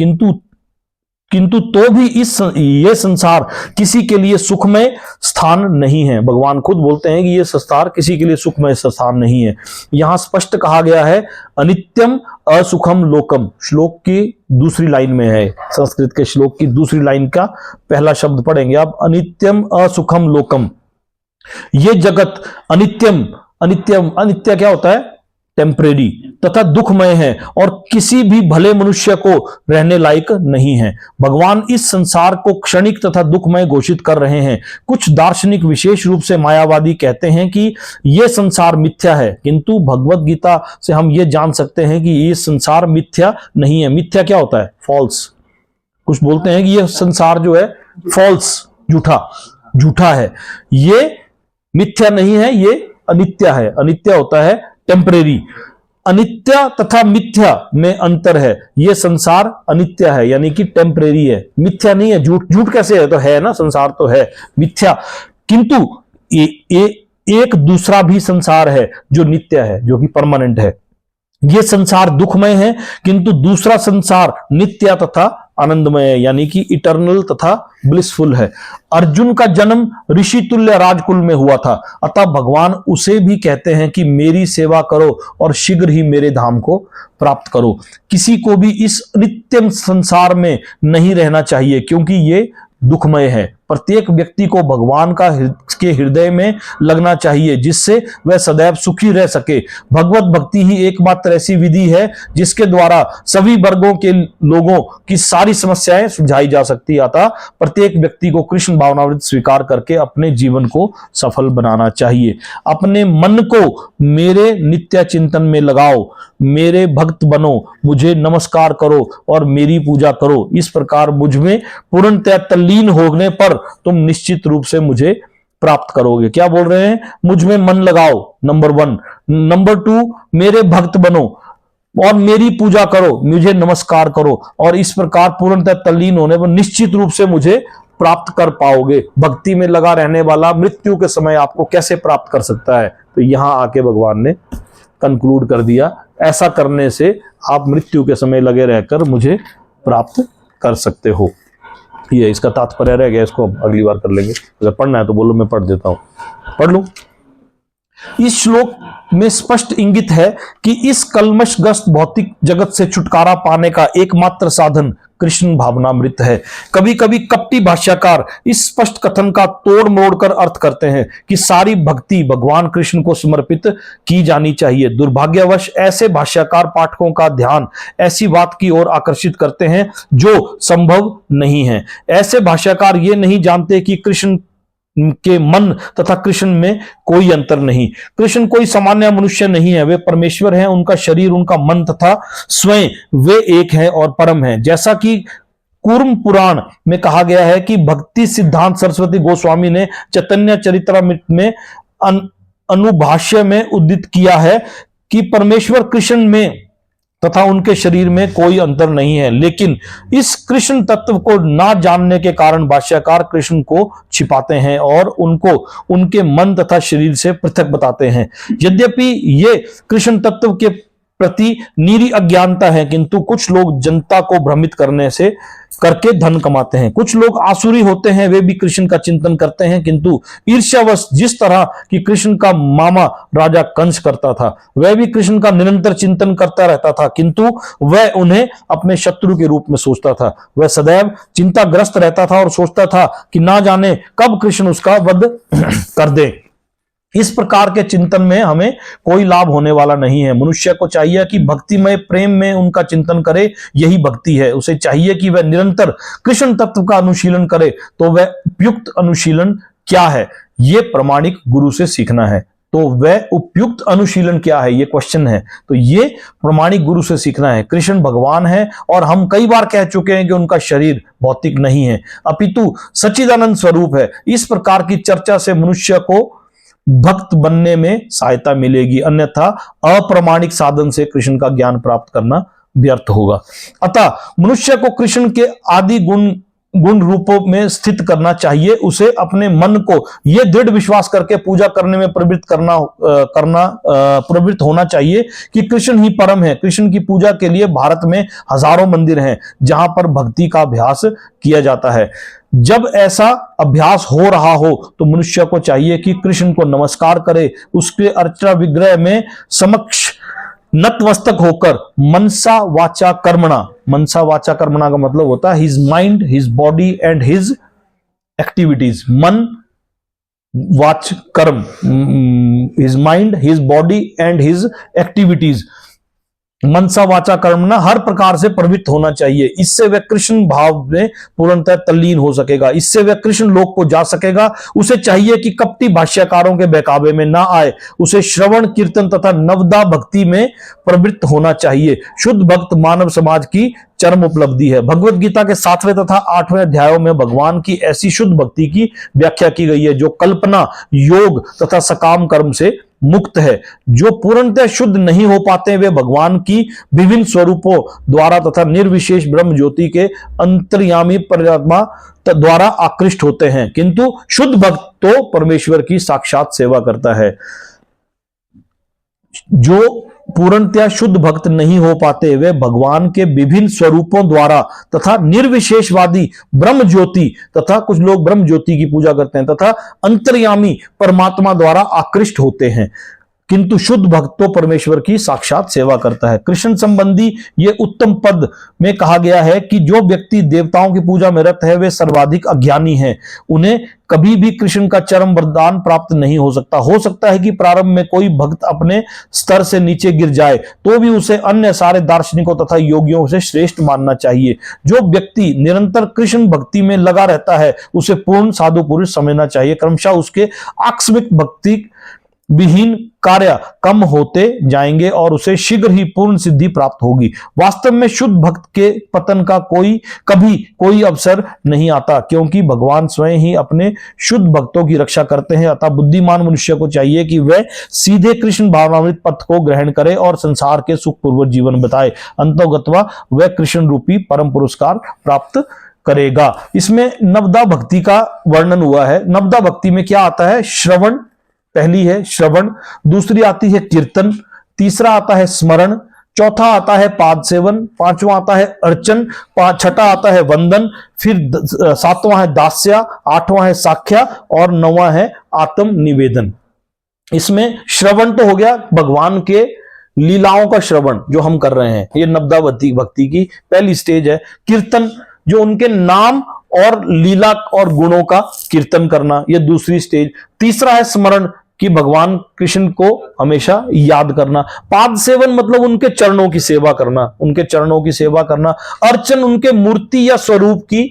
किंतु तो भी ये संसार किसी के लिए सुखमय स्थान नहीं है। भगवान खुद बोलते हैं कि ये संसार किसी के लिए सुखमय स्थान नहीं है। यहां स्पष्ट कहा गया है अनित्यम असुखम लोकम। श्लोक की दूसरी लाइन में है, संस्कृत के श्लोक की दूसरी लाइन का पहला शब्द पढ़ेंगे आप, अनित्यम असुखम लोकम। ये जगत अनित्यम, अनित्यम, अनित्य क्या होता है? टेम्परेरी, तथा दुखमय है और किसी भी भले मनुष्य को रहने लायक नहीं है। भगवान इस संसार को क्षणिक तथा दुखमय घोषित कर रहे हैं। कुछ दार्शनिक, विशेष रूप से मायावादी, कहते हैं कि यह संसार मिथ्या है, किंतु भगवत गीता से हम यह जान सकते हैं कि यह संसार मिथ्या नहीं है। मिथ्या क्या होता है? फॉल्स। कुछ बोलते हैं कि यह संसार जो है फॉल्स, झूठा, झूठा है। ये मिथ्या नहीं है, ये अनित्य है। अनित्य होता है टेम्परेरी। अनित्य तथा मिथ्या में अंतर है। यह संसार अनित्य है, यानी कि टेम्परेरी है, मिथ्या नहीं है। झूठ, झूठ कैसे है? तो है ना, संसार तो है मिथ्या, किंतु एक दूसरा भी संसार है जो नित्य है, जो कि परमानेंट है। यह संसार दुखमय है, किंतु दूसरा संसार नित्य तथा आनंदमय है, यानी कि इटर्नल तथा ब्लिसफुल है। अर्जुन का जन्म ऋषि तुल्य राजकुल में हुआ था, अतः भगवान उसे भी कहते हैं कि मेरी सेवा करो और शीघ्र ही मेरे धाम को प्राप्त करो। किसी को भी इस नित्य संसार में नहीं रहना चाहिए, क्योंकि ये दुखमय है। प्रत्येक व्यक्ति को भगवान के हृदय में लगना चाहिए, जिससे वह सदैव सुखी रह सके। भगवत भक्ति ही एकमात्र ऐसी विधि है जिसके द्वारा सभी वर्गों के लोगों की सारी समस्याएं सुलझाई जा सकती है। अतः प्रत्येक व्यक्ति को कृष्ण भावनामृत स्वीकार करके अपने जीवन को सफल बनाना चाहिए। अपने मन को मेरे नित्य चिंतन में लगाओ, मेरे भक्त बनो, मुझे नमस्कार करो और मेरी पूजा करो। इस प्रकार मुझ में पूर्णतः तल्लीन होने पर तुम निश्चित रूप से मुझे प्राप्त करोगे। क्या बोल रहे हैं? मुझ में मन लगाओ, नंबर 1। नंबर 2, मेरे भक्त बनो और मेरी पूजा करो, मुझे नमस्कार करो, और इस प्रकार पूर्णतः तल्लीन होने पर निश्चित रूप से मुझे प्राप्त कर पाओगे। भक्ति में लगा रहने वाला मृत्यु के समय आपको कैसे प्राप्त कर सकता है? तो यहां आके भगवान ने कंक्लूड कर दिया, ऐसा करने से आप मृत्यु के समय लगे रहकर मुझे प्राप्त कर सकते हो। ये इसका तात्पर्य रह गया, इसको अगली बार कर लेंगे। अगर पढ़ना है तो बोलो, मैं पढ़ देता हूं, पढ़ लूं। इस श्लोक में स्पष्ट इंगित है कि इस कल्मशग्रस्त भौतिक जगत से छुटकारा पाने का एकमात्र साधन कृष्ण भावनामृत है। कभी कभी कपटी भाष्यकार इस स्पष्ट कथन का तोड़ मोड़ कर अर्थ करते हैं कि सारी भक्ति भगवान कृष्ण को समर्पित की जानी चाहिए। दुर्भाग्यवश ऐसे भाष्यकार पाठकों का ध्यान ऐसी बात की ओर आकर्षित करते हैं जो संभव नहीं है। ऐसे भाष्यकार ये नहीं जानते कि कृष्ण के मन तथा कृष्ण में कोई अंतर नहीं। कृष्ण कोई सामान्य मनुष्य नहीं है, वे परमेश्वर हैं। उनका शरीर, उनका मन तथा स्वयं वे एक हैं और परम हैं। जैसा कि कूर्म पुराण में कहा गया है कि भक्ति सिद्धांत सरस्वती गोस्वामी ने चैतन्य चरितामृत में अनुभाष्य में उद्धृत किया है कि परमेश्वर कृष्ण में तथा उनके शरीर में कोई अंतर नहीं है। लेकिन इस कृष्ण तत्व को ना जानने के कारण भाष्यकार कृष्ण को छिपाते हैं और उनको उनके मन तथा शरीर से पृथक बताते हैं। यद्यपि ये कृष्ण तत्व के प्रति निरी अज्ञानता है, किंतु कुछ लोग जनता को भ्रमित करके धन कमाते हैं। कुछ लोग आसुरी होते हैं, वे भी कृष्ण का चिंतन करते हैं, किंतु ईर्ष्यावश जिस तरह कि कृष्ण का मामा राजा कंस करता था, वह भी कृष्ण का निरंतर चिंतन करता रहता था, किंतु वह उन्हें अपने शत्रु के रूप में सोचता था। वह सदैव चिंताग्रस्त रहता था और सोचता था कि ना जाने कब कृष्ण उसका वध कर दे। इस प्रकार के चिंतन में हमें कोई लाभ होने वाला नहीं है। मनुष्य को चाहिए कि भक्तिमय प्रेम में उनका चिंतन करे, यही भक्ति है। उसे चाहिए कि वह निरंतर कृष्ण तत्व का अनुशीलन करे। तो वह उपयुक्त अनुशीलन क्या है? यह प्रामाणिक गुरु से सीखना है। तो वह उपयुक्त अनुशीलन क्या है, ये क्वेश्चन है। तो ये प्रामाणिक गुरु से सीखना है। कृष्ण भगवान है और हम कई बार कह चुके हैं कि उनका शरीर भौतिक नहीं है, अपितु सच्चिदानंद स्वरूप है। इस प्रकार की चर्चा से मनुष्य को भक्त बनने में सहायता मिलेगी, अन्यथा अप्रामाणिक साधन से कृष्ण का ज्ञान प्राप्त करना व्यर्थ होगा। अतः मनुष्य को कृष्ण के आदि गुण रूपों में स्थित करना चाहिए। उसे अपने मन को यह दृढ़ विश्वास करके पूजा करने में प्रवृत्त होना चाहिए कि कृष्ण ही परम है। कृष्ण की पूजा के लिए भारत में हजारों मंदिर हैं जहां पर भक्ति का अभ्यास किया जाता है। जब ऐसा अभ्यास हो रहा हो तो मनुष्य को चाहिए कि कृष्ण को नमस्कार करे, उसके अर्चना विग्रह में समक्ष नतमस्तक होकर मनसा वाचा कर्मणा का मतलब होता है his mind, his body and his activities. मन, वाच कर्म, his mind, his body and his activities, मनसा वाचा कर्म ना हर प्रकार से प्रवृत्त होना चाहिए। इससे वह कृष्ण भाव में पूर्णतः तल्लीन हो सकेगा, इससे वह कृष्ण लोक को जा सकेगा। उसे चाहिए कि कपटी भाष्यकारों के बहकावे में ना आए, उसे श्रवण कीर्तन तथा नवदा भक्ति में प्रवृत्त होना चाहिए। शुद्ध भक्त मानव समाज की चरम उपलब्धि है। भगवत गीता के 7वें तथा 8वें अध्यायों में भगवान की ऐसी शुद्ध भक्ति की व्याख्या की गई है जो कल्पना, योग तथा सकाम कर्म से मुक्त है। जो पूर्णतः शुद्ध नहीं हो पाते वे भगवान की विभिन्न स्वरूपों द्वारा तथा निर्विशेष ब्रह्म ज्योति के अंतर्यामी परमात्मा द्वारा आकृष्ट होते हैं, किंतु शुद्ध भक्त तो परमेश्वर की साक्षात सेवा करता है। जो पूर्णतया शुद्ध भक्त नहीं हो पाते वे भगवान के विभिन्न स्वरूपों द्वारा तथा निर्विशेषवादी ब्रह्म ज्योति तथा कुछ लोग ब्रह्म ज्योति की पूजा करते हैं तथा अंतर्यामी परमात्मा द्वारा आकृष्ट होते हैं, किंतु शुद्ध भक्त तो परमेश्वर की साक्षात सेवा करता है। कृष्ण संबंधी ये उत्तम पद में कहा गया है कि जो व्यक्ति देवताओं की पूजा में रत है वे सर्वाधिक अज्ञानी हैं, उन्हें कभी भी कृष्ण का चरम वरदान प्राप्त नहीं हो सकता। हो सकता है कि प्रारंभ में कोई भक्त अपने स्तर से नीचे गिर जाए तो भी उसे अन्य सारे दार्शनिकों तथा योगियों से श्रेष्ठ मानना चाहिए। जो व्यक्ति निरंतर कृष्ण भक्ति में लगा रहता है उसे पूर्ण साधु पुरुष समझना चाहिए। क्रमशः उसके आकस्मिक भक्ति विहीन कार्य कम होते जाएंगे और उसे शीघ्र ही पूर्ण सिद्धि प्राप्त होगी। वास्तव में शुद्ध भक्त के पतन का कभी कोई अवसर नहीं आता, क्योंकि भगवान स्वयं ही अपने शुद्ध भक्तों की रक्षा करते हैं। अतः बुद्धिमान मनुष्य को चाहिए कि वह सीधे कृष्ण भावनामृत पथ को ग्रहण करे और संसार के सुखपूर्वक जीवन बिताए। अंतोगत्वा वह कृष्ण रूपी परम पुरस्कार प्राप्त करेगा। इसमें नवदा भक्ति का वर्णन हुआ है। नवदा भक्ति में क्या आता है? श्रवण, पहली है श्रवण, दूसरी आती है कीर्तन, तीसरा आता है स्मरण, चौथा आता है पाद सेवन, पांचवा आता है अर्चन, छठा आता है वंदन, फिर सातवां है दास्या, आठवां है साख्या और नौवां है आत्म निवेदन। इसमें श्रवण तो हो गया भगवान के लीलाओं का श्रवण जो हम कर रहे हैं, ये नवदा भक्ति की पहली स्टेज है। कीर्तन जो उनके नाम और लीला और गुणों का कीर्तन करना, यह दूसरी स्टेज। तीसरा है स्मरण कि भगवान कृष्ण को हमेशा याद करना। पाद सेवन मतलब उनके चरणों की सेवा करना, उनके चरणों की सेवा करना। अर्चन उनके मूर्ति या स्वरूप की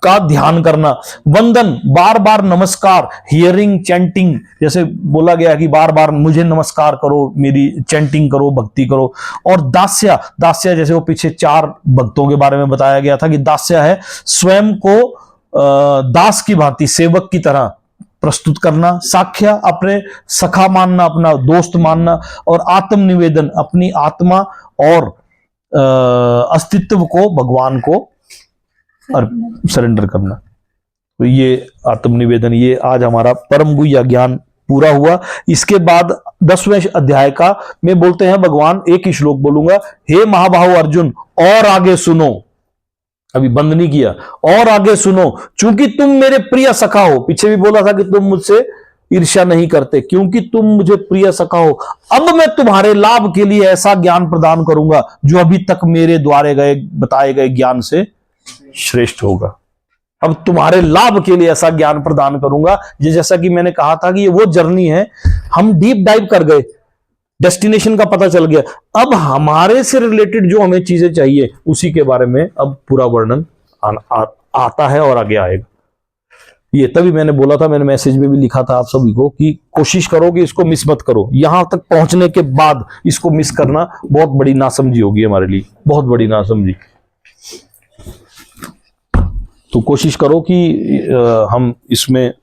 का ध्यान करना। वंदन बार बार नमस्कार, हियरिंग, चैंटिंग, जैसे बोला गया कि बार बार मुझे नमस्कार करो, मेरी चैंटिंग करो, भक्ति करो। और दास्या, दास्या जैसे वो पीछे 4 भक्तों के बारे में बताया गया था कि दास्या है स्वयं को दास की भांति, सेवक की तरह प्रस्तुत करना। साख्या अपने सखा मानना, अपना दोस्त मानना। और आत्म निवेदन अपनी आत्मा और अस्तित्व को भगवान को सरेंडर करना। तो ये आत्म निवेदन, ये आज हमारा परम गुह्य ज्ञान पूरा हुआ। इसके बाद 10वें अध्याय का में बोलते हैं भगवान, एक ही श्लोक बोलूंगा, हे महाबाहु अर्जुन और आगे सुनो, अभी बंद नहीं किया, और आगे सुनो, क्योंकि तुम मेरे प्रिय सखा हो। पीछे भी बोला था कि तुम मुझसे ईर्ष्या नहीं करते, क्योंकि तुम मुझे प्रिय सखा हो। अब मैं तुम्हारे लाभ के लिए ऐसा ज्ञान प्रदान करूंगा जो अभी तक मेरे द्वारे बताए गए ज्ञान से श्रेष्ठ होगा। अब तुम्हारे लाभ के लिए ऐसा ज्ञान प्रदान करूंगा। ये जैसा कि मैंने कहा था कि ये वो जर्नी है, हम डीप डाइव कर गए, डेस्टिनेशन का पता चल गया। अब हमारे से रिलेटेड जो हमें चीजें चाहिए उसी के बारे में अब पूरा वर्णन आता है और आगे आएगा। ये तभी मैंने बोला था, मैंने मैसेज में भी लिखा था आप सभी को कि कोशिश करो कि इसको मिस मत करो। यहां तक पहुंचने के बाद इसको मिस करना बहुत बड़ी नासमझी होगी हमारे लिए, बहुत बड़ी नासमझी। तो कोशिश करो कि हम इसमें